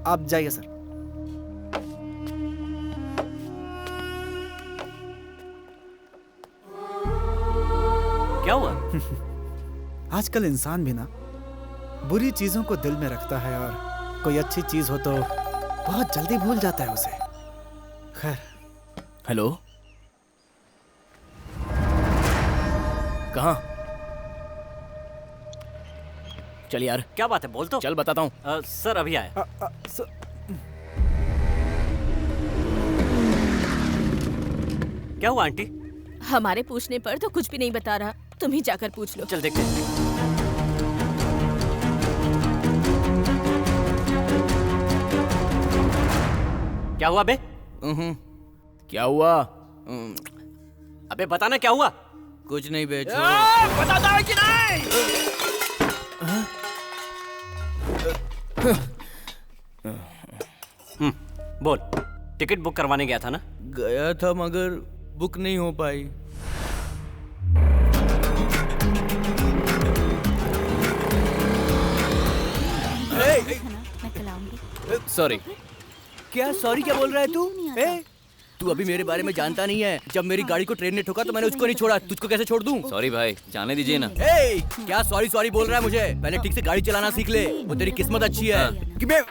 आप जाइए सर। क्या हुआ? आजकल इंसान भी ना बुरी चीजों को दिल में रखता है और कोई अच्छी चीज हो तो बहुत जल्दी भूल जाता है उसे। खैर। हेलो, कहाँ? चल यार। क्या बात है, बोल तो। चल बताता हूँ। सर अभी आया। क्या हुआ आंटी? हमारे पूछने पर तो कुछ भी नहीं बता रहा, तुम ही जाकर पूछ लो। चल देखते हैं। क्या हुआ बे? क्या हुआ? अबे बताना क्या हुआ? कुछ नहीं बे, बताता है कि नहीं? बोल, टिकट बुक करवाने गया था ना? गया था मगर बुक नहीं हो पाई। सॉरी। क्या सॉरी क्या बोल रहा है तू? तू अभी मेरे बारे में जानता नहीं है। जब मेरी गाड़ी को ट्रेन ने ठोका तो मैंने उसको नहीं छोड़ा, तुझको कैसे छोड़ दूं? सॉरी भाई, जाने दीजिए ना। क्या सॉरी सॉरी बोल रहा है मुझे? पहले ठीक से गाड़ी चलाना सीख ले। वो तेरी किस्मत अच्छी है कि मैं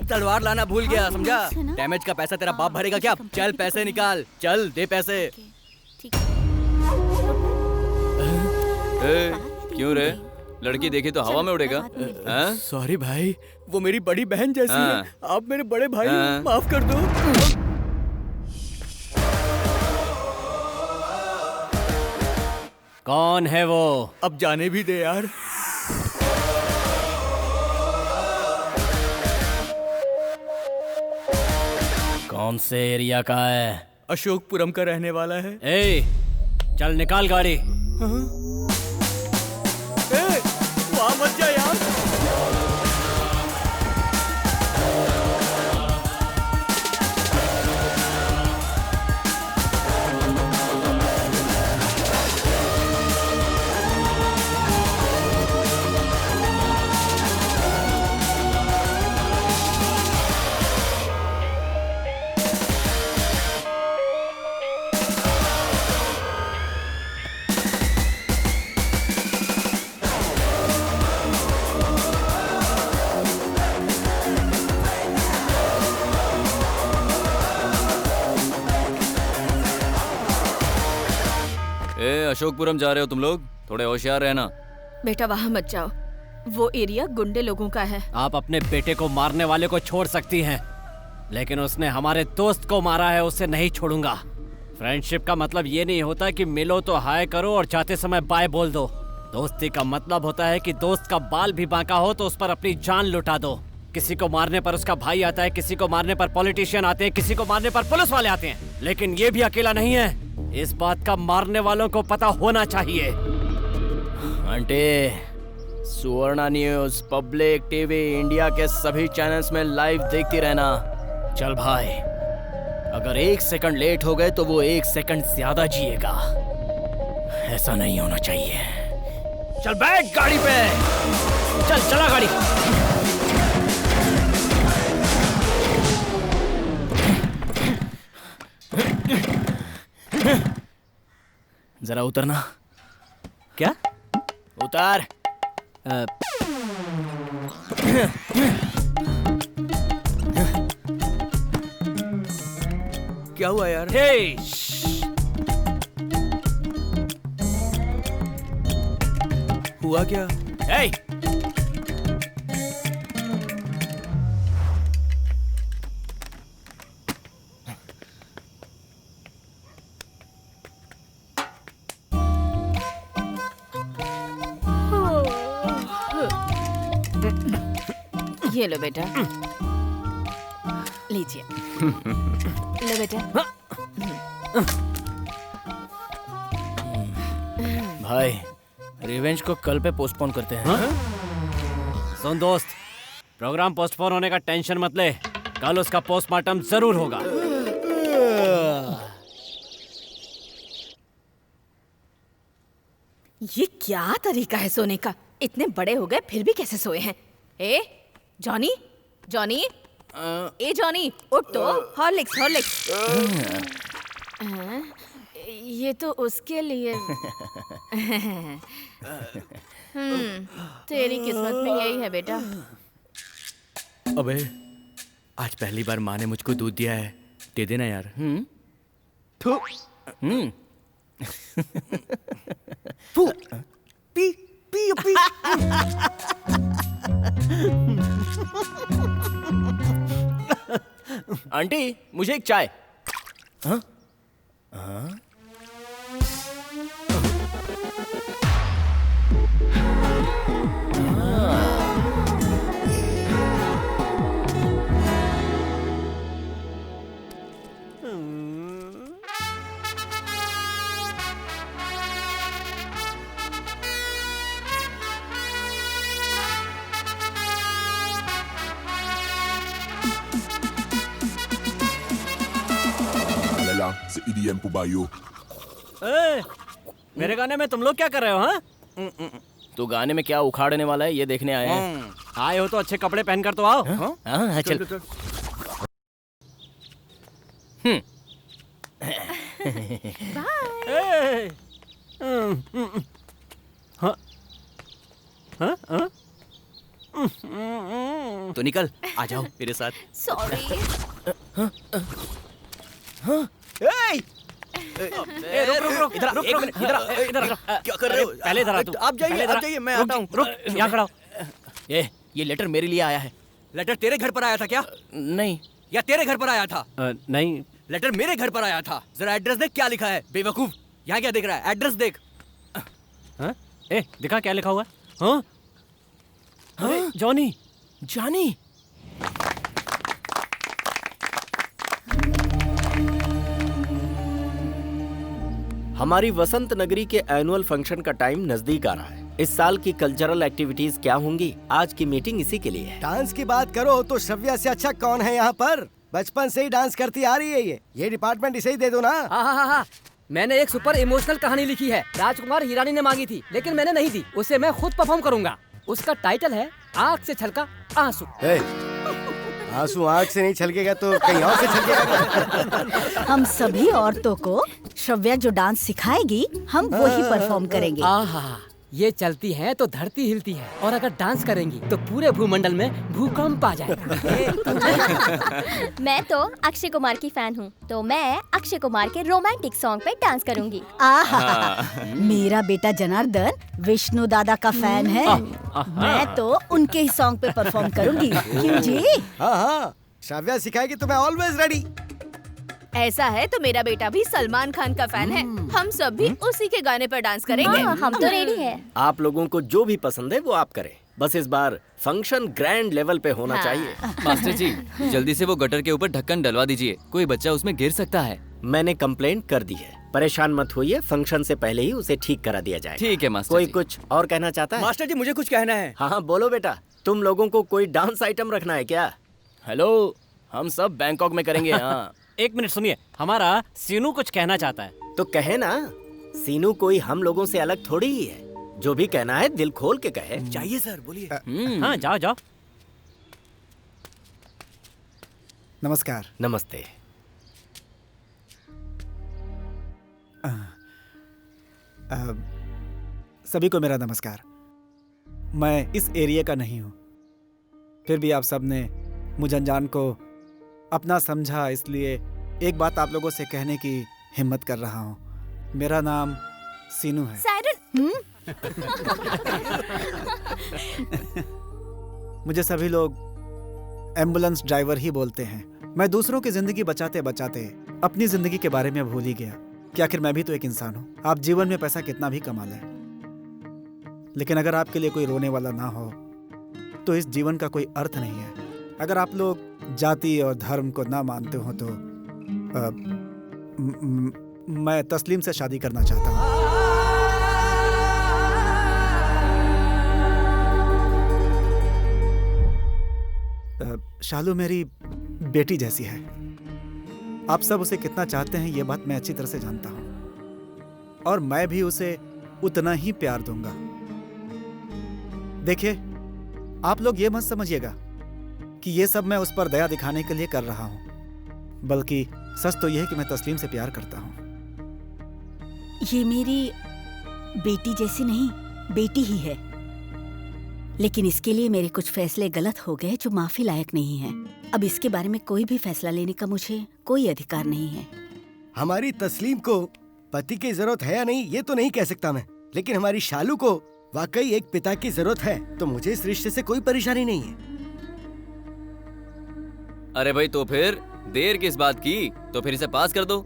तलवार लाना भूल गया, समझा? डैमेज का पैसा तेरा बाप भरेगा क्या? चल पैसे निकाल, चल दे पैसे। क्यों रे? लड़की देखी तो हवा में उड़ेगा? सॉरी भाई, वो मेरी बड़ी बहन जैसी है। आप मेरे बड़े भाई, माफ कर दो। कौन है वो? अब जाने भी दे यार। कौन से एरिया का है? अशोकपुरम का रहने वाला है। चल निकाल गाड़ी। वहाँ मत जा यार। अशोकपुरम जा रहे हो तुम लोग? थोड़े होशियार रहना। बेटा वहाँ मत जाओ, वो एरिया गुंडे लोगों का है। आप अपने बेटे को मारने वाले को छोड़ सकती हैं, लेकिन उसने हमारे दोस्त को मारा है, उसे नहीं छोड़ूंगा। फ्रेंडशिप का मतलब ये नहीं होता कि मिलो तो हाय करो और जाते समय बाय बोल दो। दोस्ती का मतलब होता है कि दोस्त का बाल भी बांका हो तो उस पर अपनी जान लुटा दो। किसी को मारने पर उसका भाई आता है, किसी को मारने पर पॉलिटिशियन आते हैं, किसी को मारने पर पुलिस वाले आते हैं, लेकिन ये भी अकेला नहीं है। इस बात का मारने वालों को पता होना चाहिए। आंटी, सुवर्णा न्यूज, पब्लिक टीवी, इंडिया के सभी चैनल्स में लाइव देखती रहना। चल भाई, अगर 1 सेकंड लेट हो गए तो वो 1 सेकंड ज्यादा जिएगा। ऐसा नहीं होना चाहिए। चल बैठ गाड़ी पे, चल चला गाड़ी। जरा उतरना। क्या? उतार। क्या हुआ यार? हुआ क्या? ये लो बेटा, लीजिए। लो बेटा। भाई, रिवेंज को कल पे पोस्टपोन करते हैं। सुन दोस्त, प्रोग्राम पोस्टपोन होने का टेंशन मत ले, कल उसका पोस्टमार्टम जरूर होगा। ये क्या तरीका है सोने का? इतने बड़े हो गए फिर भी कैसे सोए हैं? जॉनी, जॉनी, जॉनी, उठ तो। Horlicks, Horlicks. ये तो उसके लिए। तेरी किस्मत में यही है बेटा। अबे, आज पहली बार माँ ने मुझको दूध दिया है, दे देना यार। P P P. आंटी, मुझे एक चाय। हाँ? sa EDM po bayo. मेरे गाने में तुम लोग क्या कर रहे हो? हाँ, तू गाने में क्या उखाड़ने वाला है ये देखने आए हैं। आए हो तो अच्छे कपड़े पहनकर तो आओ। हाँ चल। हाँ, हाँ, हाँ? तो निकल, आ जाओ मेरे साथ। सॉरी। रुक, इधर क्या कर रहे हो? पहले इधर आ तू। आप जाइए, मैं आता हूँ। रुक, यहाँ खड़ा हो। ये लेटर मेरे लिए आया है। लेटर तेरे घर पर आया था क्या? नहीं। या तेरे घर पर आया था? नहीं। लेटर मेरे घर पर आया था। जरा एड्रेस देख क्या लिखा है, बेवकूफ। यहाँ क्या देख रहा है? एड्रेस देख। हाँ? दिखा क्या लिखा हुआ है? हाँ? अरे जॉनी। जॉनी। हमारी वसंत नगरी के एनुअल फंक्शन का टाइम नजदीक आ रहा है। इस साल की कल्चरल एक्टिविटीज क्या होंगी? आज की मीटिंग इसी के लिए है। डांस की बात करो तो श्रव्या से अच्छा कौन है यहाँ पर? बचपन से ही डांस करती आ रही है ये डिपार्टमेंट इसे ही दे दो ना। हाँ। मैंने एक सुपर इमोशनल कहानी लिखी है। राजकुमार हिरानी ने मांगी थी लेकिन मैंने नहीं दी। उसे मैं खुद परफॉर्म करूंगा। उसका टाइटल है आँख से छलका आंसू। आंसू आँख से नहीं छलकेगा तो कहीं और से छलकेगा। हम सभी औरतों को श्रव्या जो डांस सिखाएगी हम वही परफॉर्म करेंगे। आहा, ये चलती है तो धरती हिलती है और अगर डांस करेंगी तो पूरे भूमंडल में भूकंप आ जाएगा। मैं तो अक्षय कुमार की फैन हूँ, तो मैं अक्षय कुमार के रोमांटिक सॉन्ग पे डांस करूंगी। मेरा बेटा जनार्दन विष्णु दादा का फैन है। मैं तो उनके ही सॉन्ग पे परफॉर्म करूंगी। क्यों जी? हाँ, श्रव्या सिखाएगी तो मैं ऑलवेज रेडी। ऐसा है तो मेरा बेटा भी सलमान खान का फैन है। हम सब भी उसी के गाने पर डांस करेंगे। हम तो रेडी है। आप लोगों को जो भी पसंद है वो आप करें, बस इस बार फंक्शन ग्रैंड लेवल पे होना चाहिए। मास्टर जी, जल्दी से वो गटर के ऊपर ढक्कन डलवा दीजिए, कोई बच्चा उसमें गिर सकता है। मैंने कंप्लेंट कर दी है, परेशान मत होइए, फंक्शन से पहले ही उसे ठीक करा दिया जाए। ठीक है मास्टर कोई जी। कुछ और कहना चाहता है? मास्टर जी मुझे कुछ कहना है। हाँ बोलो बेटा, तुम लोगों को कोई डांस आइटम रखना है क्या? हेलो, हम सब बैंकॉक में करेंगे। हाँ। एक मिनट सुनिए, हमारा सीनू कुछ कहना चाहता है। तो कहे ना, सीनू कोई हम लोगों से अलग थोड़ी ही है। जो भी कहना है दिल खोल के कहे। चाहिए सर, बोलिए। हाँ जाओ। नमस्कार। नमस्ते। सभी को मेरा नमस्कार। मैं इस एरिया का नहीं हूँ, फिर भी आप सबने मुझे अनजान को अपना समझा, इसलिए एक बात आप लोगों से कहने की हिम्मत कर रहा हूँ। मेरा नाम सीनू है। मुझे सभी लोग एम्बुलेंस ड्राइवर ही बोलते हैं। मैं दूसरों की जिंदगी बचाते बचाते अपनी जिंदगी के बारे में भूल ही गया कि आखिर मैं भी तो एक इंसान हूँ। आप जीवन में पैसा कितना भी कमा लें, लेकिन अगर आपके लिए कोई रोने वाला ना हो तो इस जीवन का कोई अर्थ नहीं है। अगर आप लोग जाति और धर्म को ना मानते हो तो मैं तस्लीम से शादी करना चाहता हूँ। शालू मेरी बेटी जैसी है। आप सब उसे कितना चाहते हैं ये बात मैं अच्छी तरह से जानता हूँ, और मैं भी उसे उतना ही प्यार दूंगा। देखिए, आप लोग ये मत समझिएगा कि ये सब मैं उस पर दया दिखाने के लिए कर रहा हूँ, बल्कि सच तो यह है कि मैं तस्लीम से प्यार करता हूँ। ये मेरी बेटी जैसी नहीं, बेटी ही है, लेकिन इसके लिए मेरे कुछ फैसले गलत हो गए जो माफी लायक नहीं है। अब इसके बारे में कोई भी फैसला लेने का मुझे कोई अधिकार नहीं है। हमारी तस्लीम को पति की जरूरत है या नहीं ये तो नहीं कह सकता मैं, लेकिन हमारी शालू को वाकई एक पिता की जरूरत है, तो मुझे इस रिश्ते से कोई परेशानी नहीं है। अरे भाई, तो फिर देर किस बात की? तो फिर इसे पास कर दो।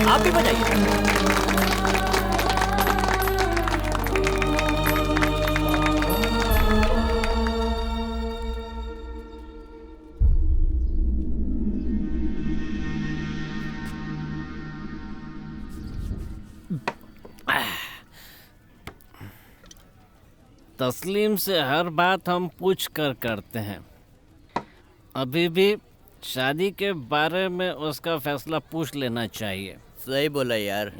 आप भी बजाइए। तस्लीम से हर बात हम पूछ कर करते हैं। अभी भी शादी के बारे में उसका फैसला पूछ लेना चाहिए। सही बोला यार।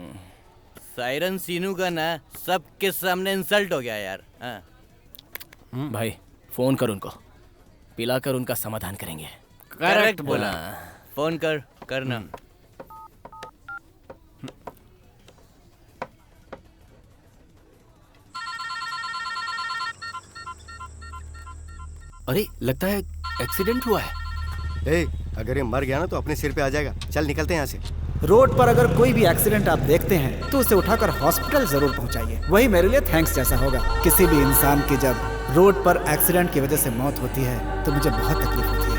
सायरन सीनू का ना सबके सामने इंसल्ट हो गया यार। हाँ। भाई फोन कर उनको, पिलाकर उनका समाधान करेंगे। करेक्ट बोला। फोन करना। अरे लगता है एक्सीडेंट हुआ है। अगर ये मर गया ना तो अपने सिर पे आ जाएगा। चल निकलते हैं यहाँ से। रोड पर अगर कोई भी एक्सीडेंट आप देखते हैं तो उसे उठाकर हॉस्पिटल जरूर पहुंचाइए। वही मेरे लिए थैंक्स जैसा होगा। किसी भी इंसान की जब रोड पर एक्सीडेंट की वजह से मौत होती है तो मुझे बहुत तकलीफ होती है।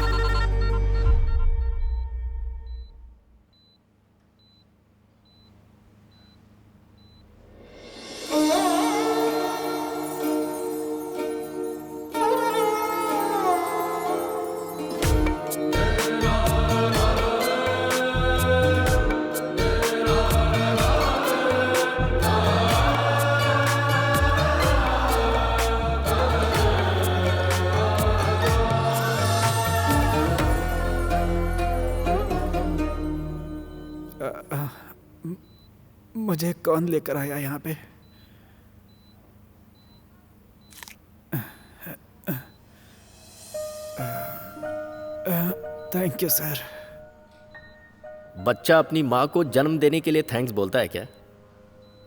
मुझे कौन लेकर आया यहाँ पे? Thank you sir. बच्चा अपनी माँ को जन्म देने के लिए थैंक्स बोलता है क्या?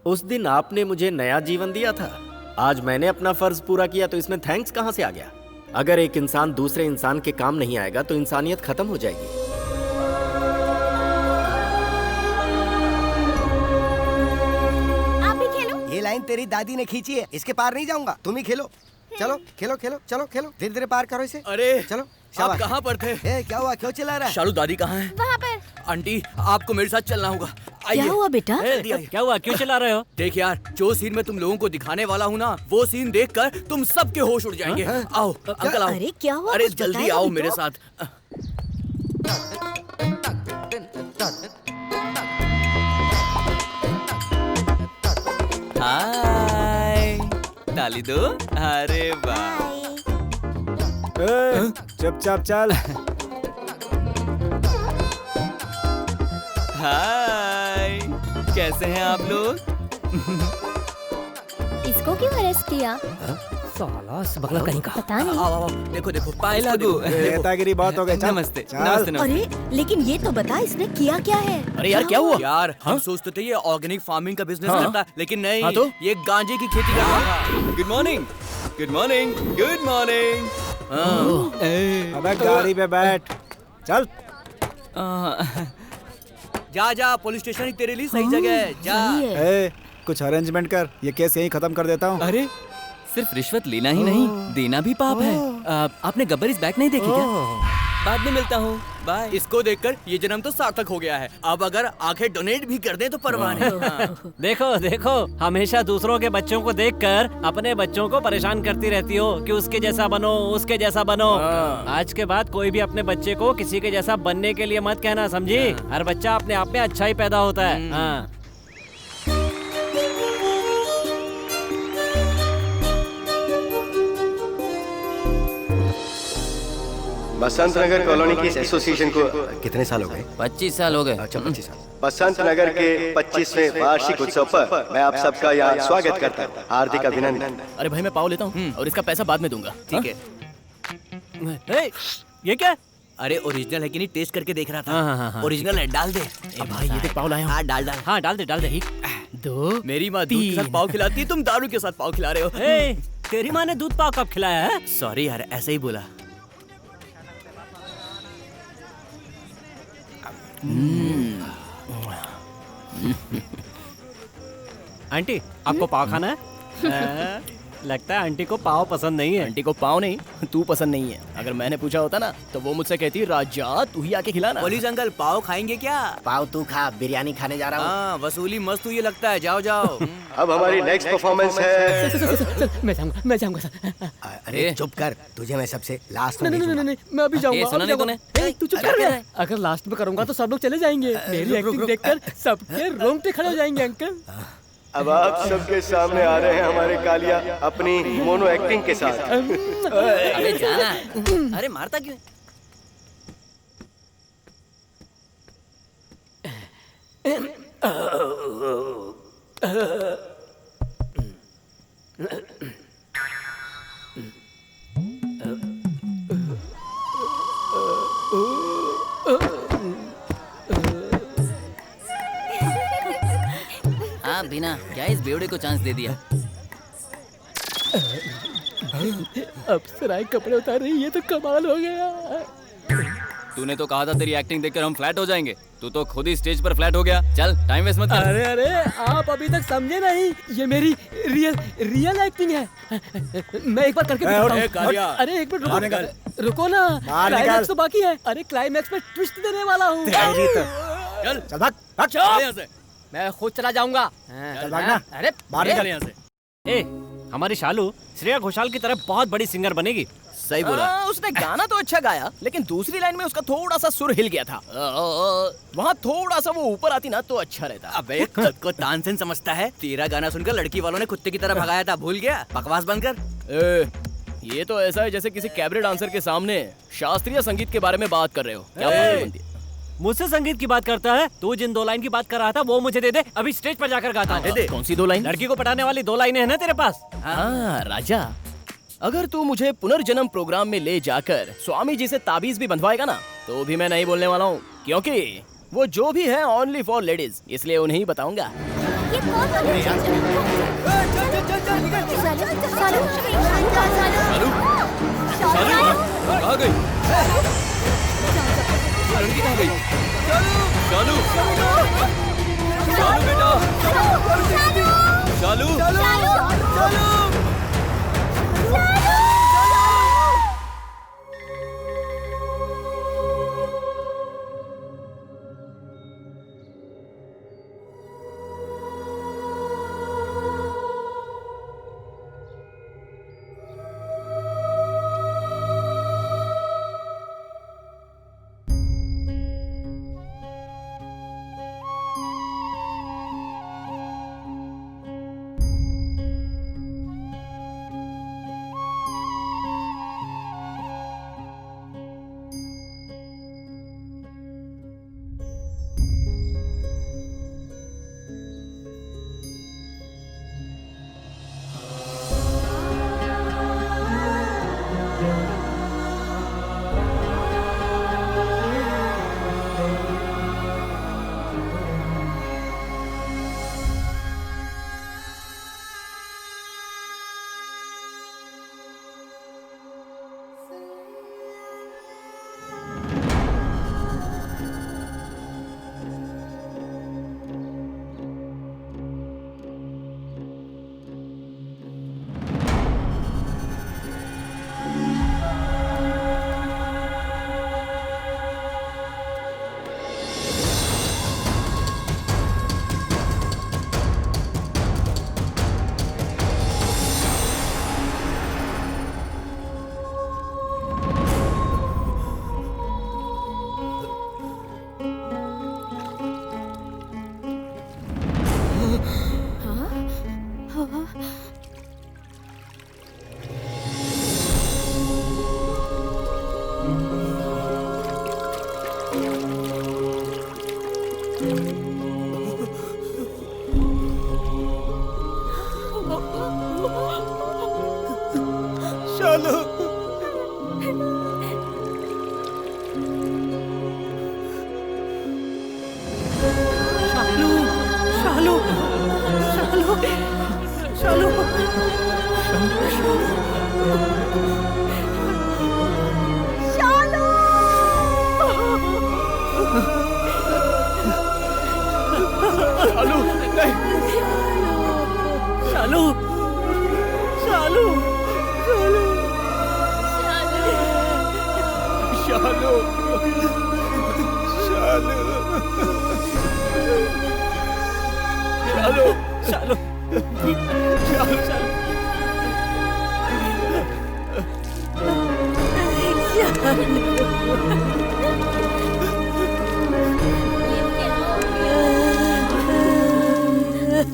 उस दिन आपने मुझे नया जीवन दिया था, आज मैंने अपना फर्ज पूरा किया तो इसमें थैंक्स कहाँ से आ गया? अगर एक इंसान दूसरे इंसान के काम नहीं आएगा तो इंसानियत खत्म हो जाएगी। ये लाइन तेरी दादी ने खींची है, इसके पार नहीं जाऊंगा। तुम ही खेलो। चलो खेलो खेलो चलो खेलो, धीरे धीरे पार करो इसे। अरे चलो। आप कहाँ पर थे? क्या हुआ, क्यों चिल्ला रहा है? शालू दादी कहाँ है? वहाँ पर। आंटी आपको मेरे साथ चलना होगा। क्या हुआ बेटा? क्या हुआ, क्यों चिल्ला रहे हो? देख यार, जो सीन मैं तुम लोगों को दिखाने वाला हूँ ना, वो सीन देखकर तुम सबके होश उड़ जाएंगे। आओ अंकल आओ। अरे क्या हुआ? अरे जल्दी आओ मेरे साथ। हाय, ताली दो। अरे वाह। चुपचाप चल। हाय, कैसे हैं आप लोग? इसको क्यों अरेस्ट किया? साला बगला कहीं का। पता नहीं। आओ देखो देखो, पाए लागू। नेतागिरी बहुत हो गई। नमस्ते नमस्ते। अरे लेकिन ये तो बता, इसने किया क्या है? अरे यार क्या हुआ? यार हम सोचते थे ये ऑर्गेनिक फार्मिंग का बिजनेस करता है, लेकिन नहीं, तो ये गांजे की खेती कर रहा था। Good morning good morning good morning. अबे गाड़ी पे बैठ, चल। जा जा, पुलिस स्टेशन ही तेरे लिए सही जगह है। जा। कुछ अरेंजमेंट कर, ये केस यहीं खत्म कर देता हूँ। अरे सिर्फ रिश्वत लेना ही नहीं, देना भी पाप है। आपने गब्बर इज बैक नहीं देखी क्या? बाद में मिलता हूँ, बाय। इसको देखकर ये जन्म तो सार्थक हो गया है। अब अगर आंखें डोनेट भी कर दे तो परवाह नहीं। देखो देखो, हमेशा दूसरों के बच्चों को देखकर अपने बच्चों को परेशान करती रहती हो कि उसके जैसा बनो, उसके जैसा बनो। आज के बाद कोई भी अपने बच्चे को किसी के जैसा बनने के लिए मत कहना, समझी? हर बच्चा अपने आप में अच्छा ही पैदा होता है। हाँ। बसंत नगर कॉलोनी की इस एसोसिएशन को कितने साल हो गए? 25 साल हो गए। अच्छा 25 साल। बसंत नगर के 25वें वार्षिक उत्सव पर मैं आप सबका यहाँ स्वागत करता हूँ। हार्दिक अभिनंदन। अरे भाई मैं पाव लेता हूँ और इसका पैसा बाद में दूंगा। ठीक है। ये क्या? अरे ओरिजिनल है कि नहीं, टेस्ट करके देख रहा हाँ। था। ओरिजिनल है, डाल दे। भाई ये देख पाव लाया हूँ। हाँ डाल डाल। हाँ डाल दे। 2 मेरी माँ दूध के साथ पाव खिलाती है, तुम दारू के साथ पाव खिला रहे हो। तेरी माँ ने दूध पाव कब खिलाया है? सॉरी यार, ऐसे ही बोला। आंटी आपको पाव खाना है? लगता है आंटी को पाव पसंद नहीं है। आंटी को पाव नहीं, तू पसंद नहीं है। अगर मैंने पूछा होता ना तो वो मुझसे कहती, राजा तू ही आके खिलाना। पुलिस अंकल पाव खाएंगे क्या? पाव तू खा, बिरयानी खाने जा रहा हूँ। हाँ वसूली मस्त हुई लगता है। जाओ जाओ। अब हमारी नेक्स्ट परफॉर्मेंस है। मैं जाऊंगा सर। अरे चुप कर, तुझे मैं सबसे लास्ट में नहीं मैं अभी जाऊंगा। सुना नहीं तूने? तू चुप कर। अगर लास्ट में करूंगा तो सब लोग चले जाएंगे। मेरी एक्टिंग देखकर सबके रोंगटे खड़े हो जाएंगे अंकल। अब आप सबके सामने आ रहे हैं हमारे कालिया अपनी मोनो एक्टिंग के साथ। अबे जाना। अरे मारता क्यों? हाँ बिना क्या इस बेवड़े को चांस दे दिया। अब सराय कपड़े उतार रही है तो कमाल हो गया। तूने तो कहा था तेरी एक्टिंग देखकर हम फ्लैट हो जाएंगे, तू तो खुद ही स्टेज पर फ्लैट हो गया। चल टाइम वेस्ट मत कर। अरे अरे आप अभी तक समझे नहीं, ये मेरी रियल एक्टिंग है। मैं एक बार करके दिखाता हूं। अरे एक मिनट रुको ना, क्लाइमैक्स तो बाकी है। अरे क्लाइमैक्स में ट्विस्ट देने वाला हूँ। चल भाग। मैं खुद चला जाऊंगा। चल भागना। अरे बाहर निकल यहाँ से। ए, हमारी शालू श्रेया घोषाल की तरह बहुत बड़ी सिंगर बनेगी। सही बोला। उसने गाना तो अच्छा गाया, लेकिन दूसरी लाइन में उसका थोड़ा सा सुर हिल गया था। वहाँ थोड़ा सा वो ऊपर आती ना तो अच्छा रहता। अबे खुद को तानसेन समझता है? तेरा गाना सुनकर लड़की वालों ने कुत्ते की तरह भगाया था, भूल गया? बकवास बंद कर। ये तो ऐसा है जैसे किसी कैबरे डांसर के सामने शास्त्रीय संगीत के बारे में बात कर रहे हो। क्या मुझसे संगीत की बात करता है? तू जिन 2 लाइन की बात कर रहा था वो मुझे दे दे, अभी स्टेज पर जाकर गाता हूँ। दे दे। कौन सी 2 लाइन? लड़की को पटाने वाली 2 लाइनें हैं ना तेरे पास? हाँ राजा, अगर तू मुझे पुनर्जन्म प्रोग्राम में ले जाकर स्वामी जी से ताबीज भी बंधवाएगा ना तो भी मैं नहीं बोलने वाला हूँ, क्योंकि वो जो भी है ओनली फॉर लेडीज, इसलिए उन्हें ही बताऊंगा। लड़की कहाँ गई? शालू बेटा, शालू।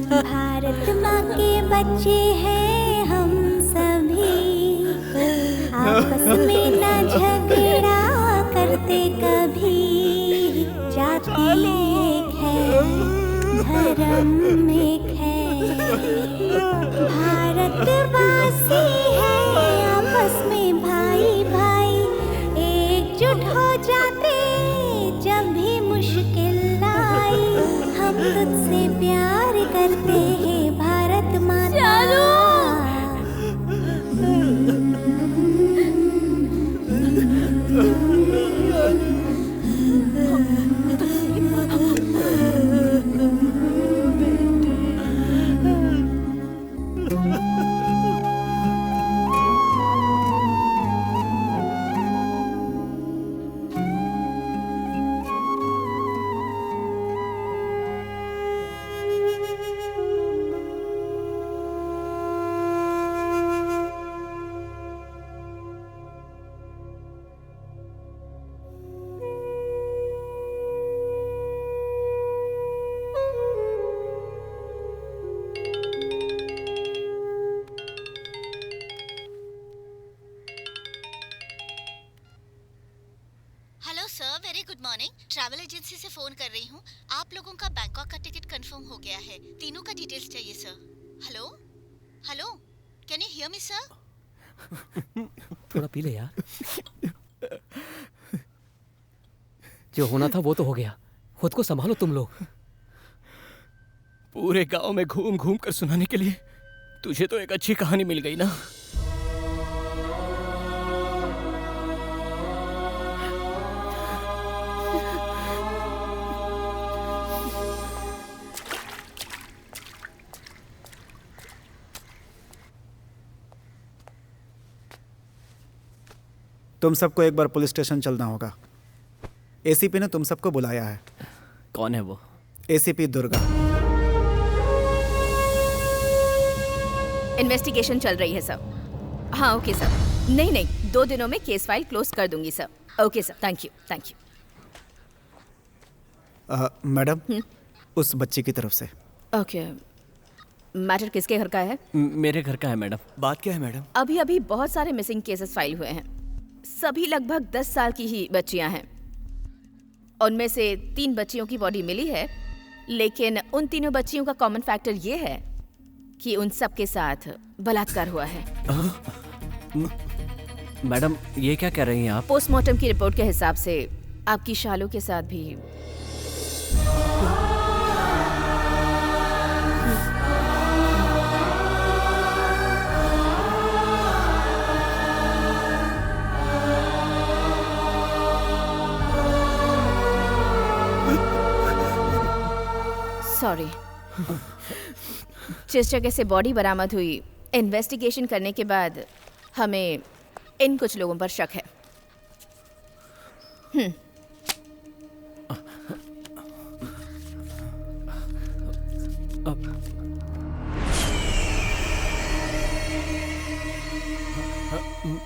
भारत बच्चे हैं हम सभी, आपस में न झगड़ा करते कभी। जाति एक है, धर्म एक है, भारतवासी है आपस में भाई भाई। एकजुट हो जाते जब भी मुश्किल आई, हम तुझसे प्यार करते हैं भारत माता। Hello sir, very good morning. Travel agency से फोन कर रही हूँ। आप लोगों का बैंकॉक का टिकट कंफर्म हो गया है। तीनों का डिटेल्स चाहिए sir. Hello hello, can you hear me sir? थोड़ा पी ले यार। जो होना था वो तो हो गया, खुद को संभालो तुम लोग। पूरे गांव में घूम घूम कर सुनाने के लिए तुझे तो एक अच्छी कहानी मिल गई ना। तुम सबको एक बार पुलिस स्टेशन चलना होगा। एसीपी ने तुम सबको बुलाया है। कौन है वो? एसीपी दुर्गा। इन्वेस्टिगेशन चल रही है सर। हाँ ओके सर। नहीं नहीं, 2 दिनों में केस फाइल क्लोज कर दूंगी sir. Okay sir, thank you thank you. Madam, उस बच्ची की तरफ से। ओके, मैटर किसके घर का है? मेरे घर का है मैडम। बात क्या है मैडम? अभी अभी बहुत सारे मिसिंग केसेस फाइल हुए हैं। सभी लगभग 10 साल की ही बच्चियां हैं। उनमें से 3 बच्चियों की बॉडी मिली है, लेकिन उन तीनों बच्चियों का कॉमन फैक्टर ये है कि उन सब के साथ बलात्कार हुआ है। मैडम, ये क्या कह रही हैं आप? पोस्टमार्टम की रिपोर्ट के हिसाब से आपकी शालू के साथ भी। सॉरी। जिस जगह से बॉडी बरामद हुई, इन्वेस्टिगेशन करने के बाद हमें इन कुछ लोगों पर शक है।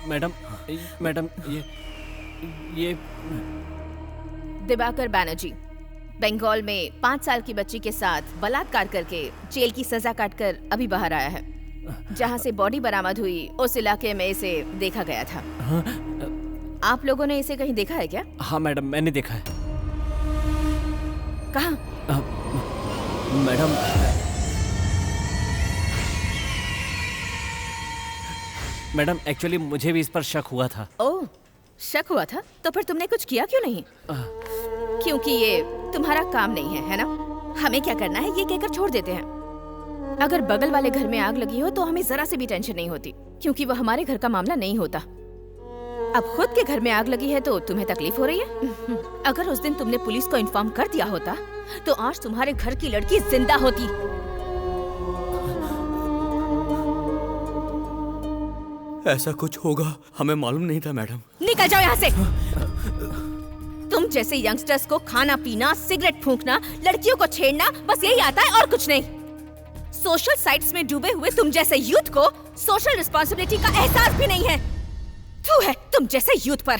मैडम, मैडम, ये दिवाकर बैनर्जी बंगाल में 5 साल की बच्ची के साथ बलात्कार करके जेल की सजा काटकर अभी बाहर आया है। जहां से बॉडी बरामद हुई उस इलाके में इसे देखा गया था। आप लोगों ने इसे कहीं देखा है क्या? हाँ मैडम, मैंने देखा है। कहाँ? मैडम एक्चुअली मुझे भी इस पर शक हुआ था। ओह, शक हुआ था? तो फिर तुमने कुछ किया क्यों नहीं? क्योंकि ये तुम्हारा काम नहीं है ना? हमें क्या करना है ये कहकर छोड़ देते हैं। अगर बगल वाले घर में आग लगी हो तो हमें जरा से भी टेंशन नहीं होती, क्योंकि वो हमारे घर का मामला नहीं होता। अब खुद के घर में आग लगी है तो तुम्हें तकलीफ हो रही है। अगर उस दिन तुमने पुलिस को इन्फॉर्म कर दिया होता तो आज तुम्हारे घर की लड़की जिंदा होती। ऐसा कुछ होगा हमें मालूम नहीं था मैडम। निकल जाओ यहाँ से। तुम जैसे यंगस्टर्स को खाना पीना, सिगरेट फूंकना, लड़कियों को छेड़ना बस यही आता है और कुछ नहीं। सोशल साइट्स में डूबे हुए तुम जैसे यूथ को सोशल रिस्पॉन्सिबिलिटी का एहसास भी नहीं है। थू है तुम जैसे यूथ पर।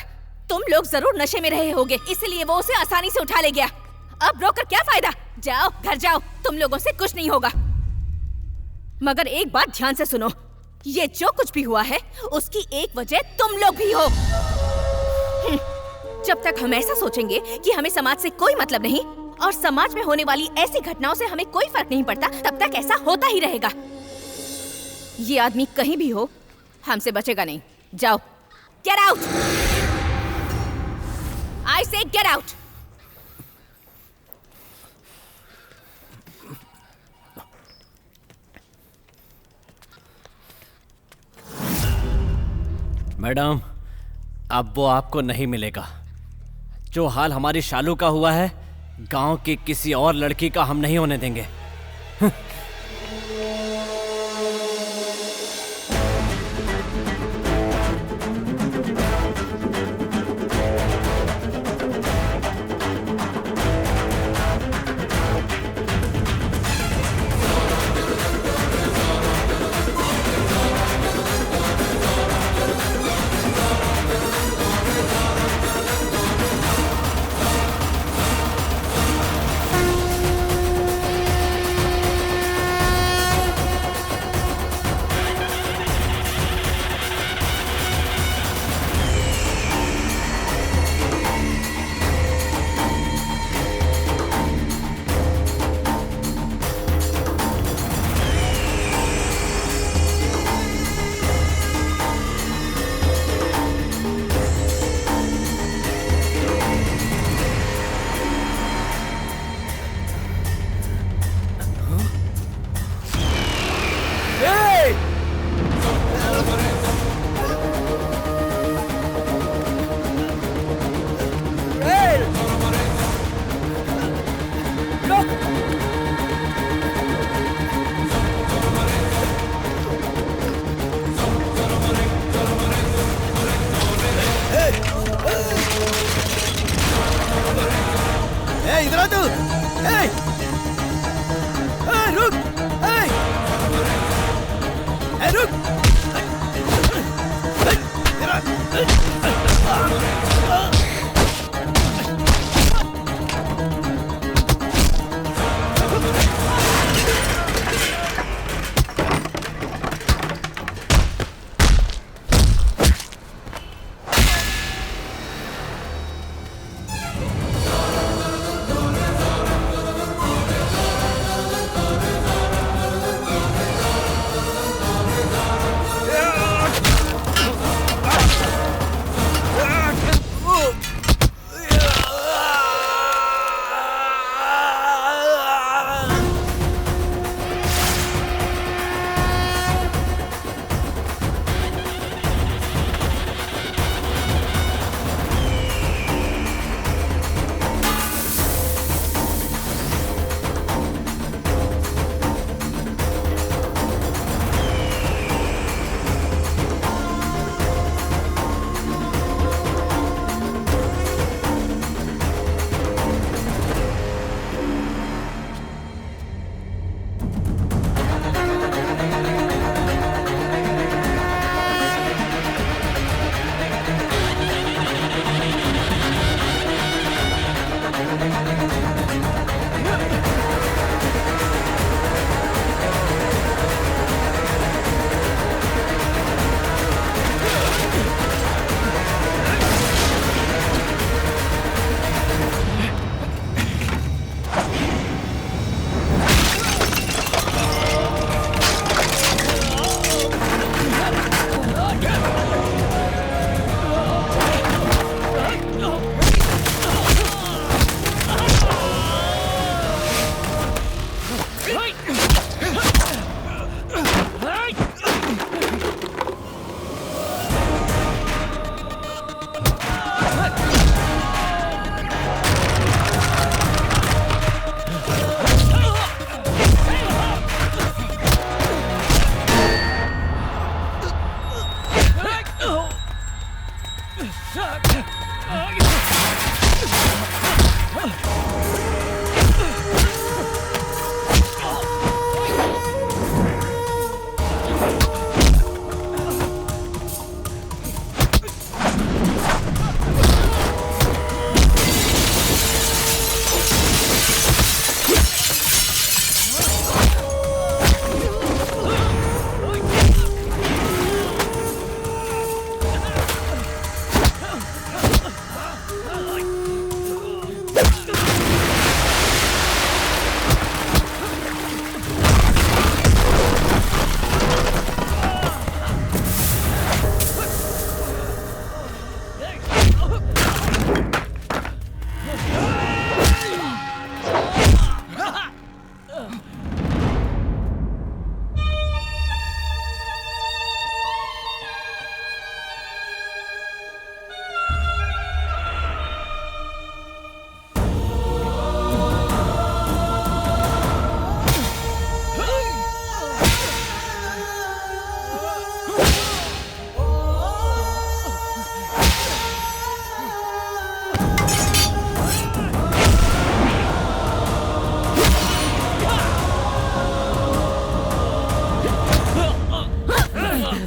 तुम लोग जरूर नशे में रहे होगे, इसलिए वो उसे आसानी से उठा ले गया। अब रोकर क्या फायदा? जाओ घर जाओ, तुम लोगों से कुछ नहीं होगा। मगर एक बात ध्यान से सुनो, ये जो कुछ भी हुआ है उसकी एक वजह तुम लोग भी हो। जब तक हम ऐसा सोचेंगे कि हमें समाज से कोई मतलब नहीं और समाज में होने वाली ऐसी घटनाओं से हमें कोई फर्क नहीं पड़ता, तब तक ऐसा होता ही रहेगा। ये आदमी कहीं भी हो हमसे बचेगा नहीं। जाओ, गेट आउट। आई से गेट आउट। मैडम, अब वो आपको नहीं मिलेगा। जो हाल हमारी शालू का हुआ है, गांव की किसी और लड़की का हम नहीं होने देंगे। इधर आ तू। रुक। रुक।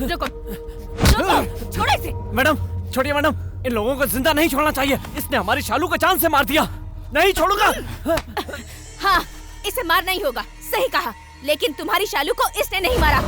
रुको, रुको, छोड़ो इसे। मैडम, छोड़िए मैडम, इन लोगों को जिंदा नहीं छोड़ना चाहिए। इसने हमारी शालू को जान से मार दिया। नहीं छोड़ूंगा। हाँ, इसे मारना ही होगा, सही कहा। लेकिन तुम्हारी शालू को इसने नहीं मारा।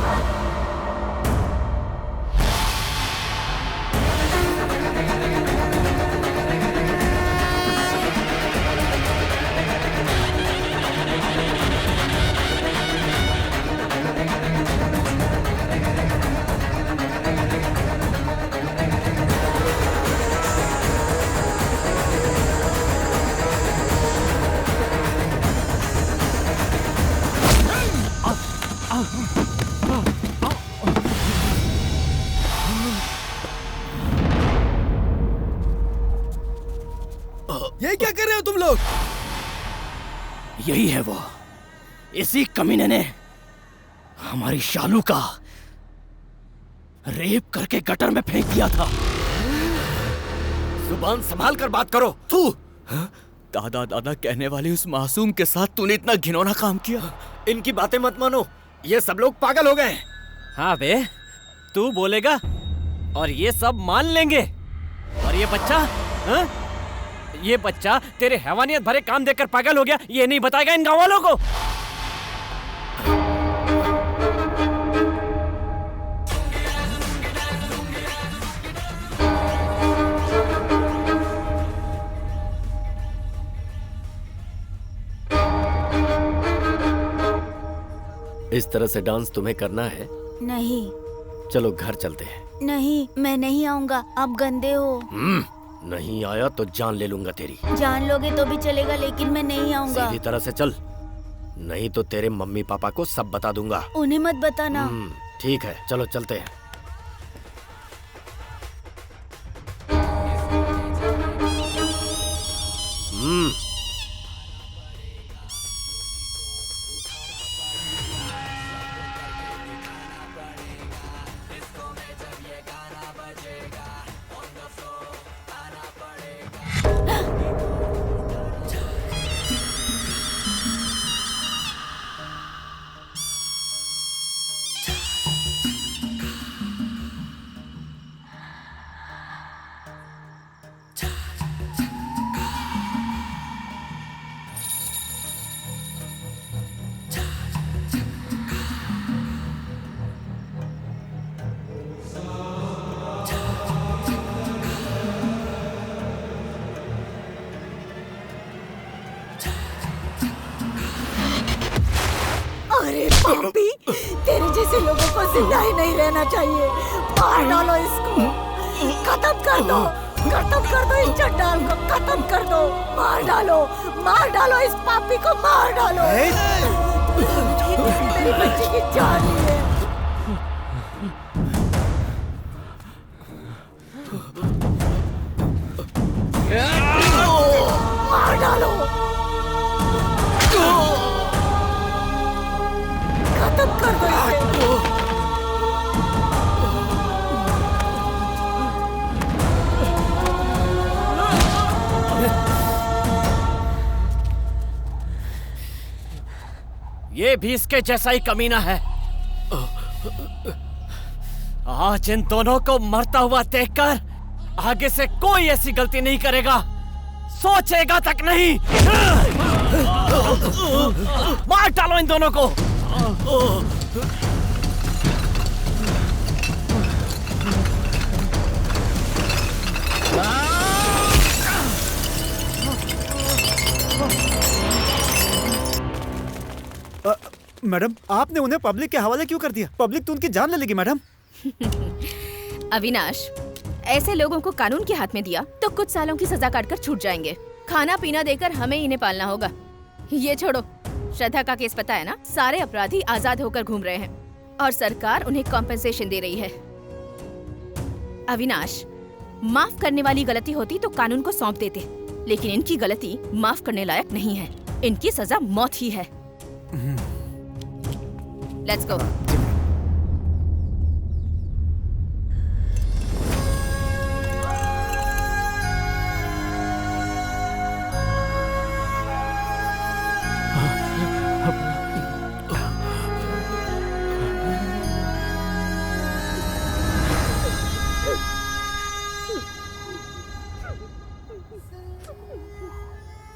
ये क्या कर रहे हो तुम लोग? यही है वो, इसी कमीने ने हमारी शालू का रेप करके गटर में फेंक दिया था। जुबान संभाल कर बात करो। तू दादा दादा कहने वाली उस मासूम के साथ तूने इतना घिनौना काम किया। इनकी बातें मत मानो, ये सब लोग पागल हो गए। हाँ बे, तू बोलेगा और ये सब मान लेंगे। और ये बच्चा, हाँ? ये बच्चा तेरे हैवानियत भरे काम देखकर पागल हो गया, ये नहीं बताएगा इन गाँव वालों को। इस तरह से डांस तुम्हें करना है? नहीं। चलो घर चलते हैं। नहीं, मैं नहीं आऊंगा, आप गंदे हो। नहीं आया तो जान ले लूंगा तेरी। जान लोगे तो भी चलेगा, लेकिन मैं नहीं आऊंगा। सीधी तरह से चल, नहीं तो तेरे मम्मी पापा को सब बता दूंगा। उन्हें मत बताना। ठीक है, चलो चलते हैं। अरे पापी, तेरे जैसे लोगों को जिंदा ही नहीं रहना चाहिए। मार डालो इसको, खत्म कर दो, खत्म कर दो इस चट्टान को, खत्म कर दो। मार डालो इस पापी को, मार डालो। मेरी बच्ची की जान है। मार डालो, खत्म कर दो इसे। ये भी इसके जैसा ही कमीना है। आज इन दोनों को मरता हुआ देखकर आगे से कोई ऐसी गलती नहीं करेगा, सोचेगा तक नहीं। मार डालो इन दोनों को। मैडम, आपने उन्हें पब्लिक के हवाले क्यों कर दिया? पब्लिक तो उनकी जान ले लेगी मैडम। अविनाश, ऐसे लोगों को कानून के हाथ में दिया तो कुछ सालों की सजा काटकर छूट जाएंगे। खाना पीना देकर हमें इन्हें पालना होगा। ये छोड़ो, श्रद्धा का केस पता है ना? सारे अपराधी आजाद होकर घूम रहे हैं और सरकार उन्हें कॉम्पेंसेशन दे रही है। अविनाश, माफ करने वाली गलती होती तो कानून को सौंप देते, लेकिन इनकी गलती माफ करने लायक नहीं है। इनकी सजा मौत ही है। Let's go.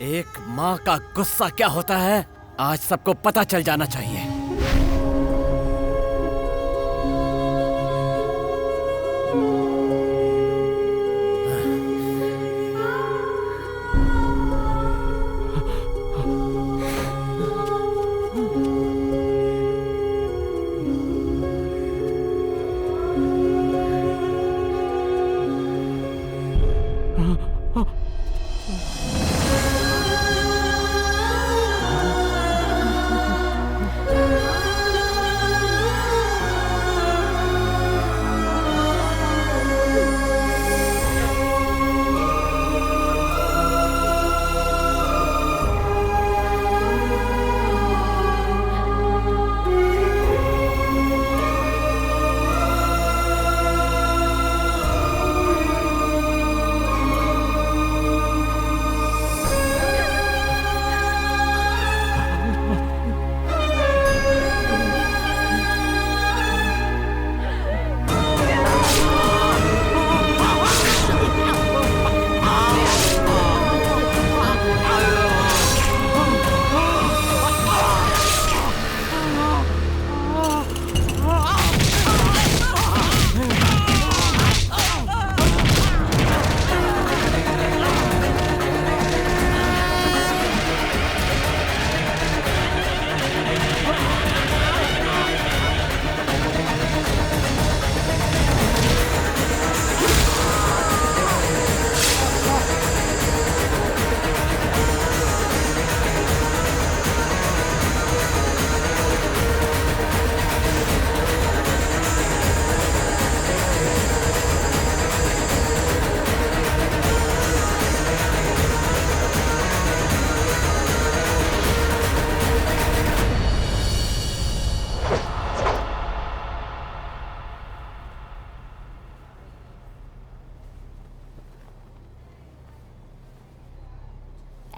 एक माँ का गुस्सा क्या होता है आज सबको पता चल जाना चाहिए।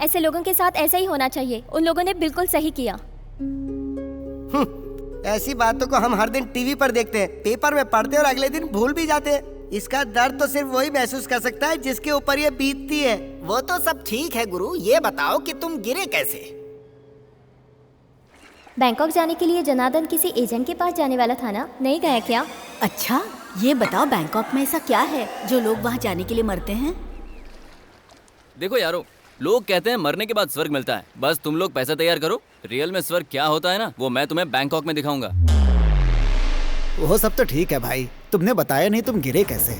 ऐसे लोगों के साथ ऐसा ही होना चाहिए। उन लोगों ने बिल्कुल सही किया। ऐसी बातों को हम हर दिन टीवी पर देखते हैं, पेपर में पढ़ते हैं और अगले दिन भूल भी जाते हैं। इसका दर्द तो सिर्फ वही महसूस कर सकता है जिसके ऊपर ये बीतती है। वो तो सब ठीक है गुरु, ये बताओ कि तुम गिरे कैसे? बैंकॉक जाने के लिए जनार्दन किसी एजेंट के पास जाने वाला था ना, नहीं गया क्या? अच्छा, ये बताओ बैंकॉक में ऐसा क्या है जो लोग वहाँ जाने के लिए मरते हैं? देखो यारो, लोग कहते हैं मरने के बाद स्वर्ग मिलता है। बस तुम लोग पैसा तैयार करो, रियल में स्वर्ग क्या होता है ना, वो मैं तुम्हें बैंकॉक में दिखाऊंगा। वो सब तो ठीक है भाई, तुमने बताया नहीं तुम गिरे कैसे।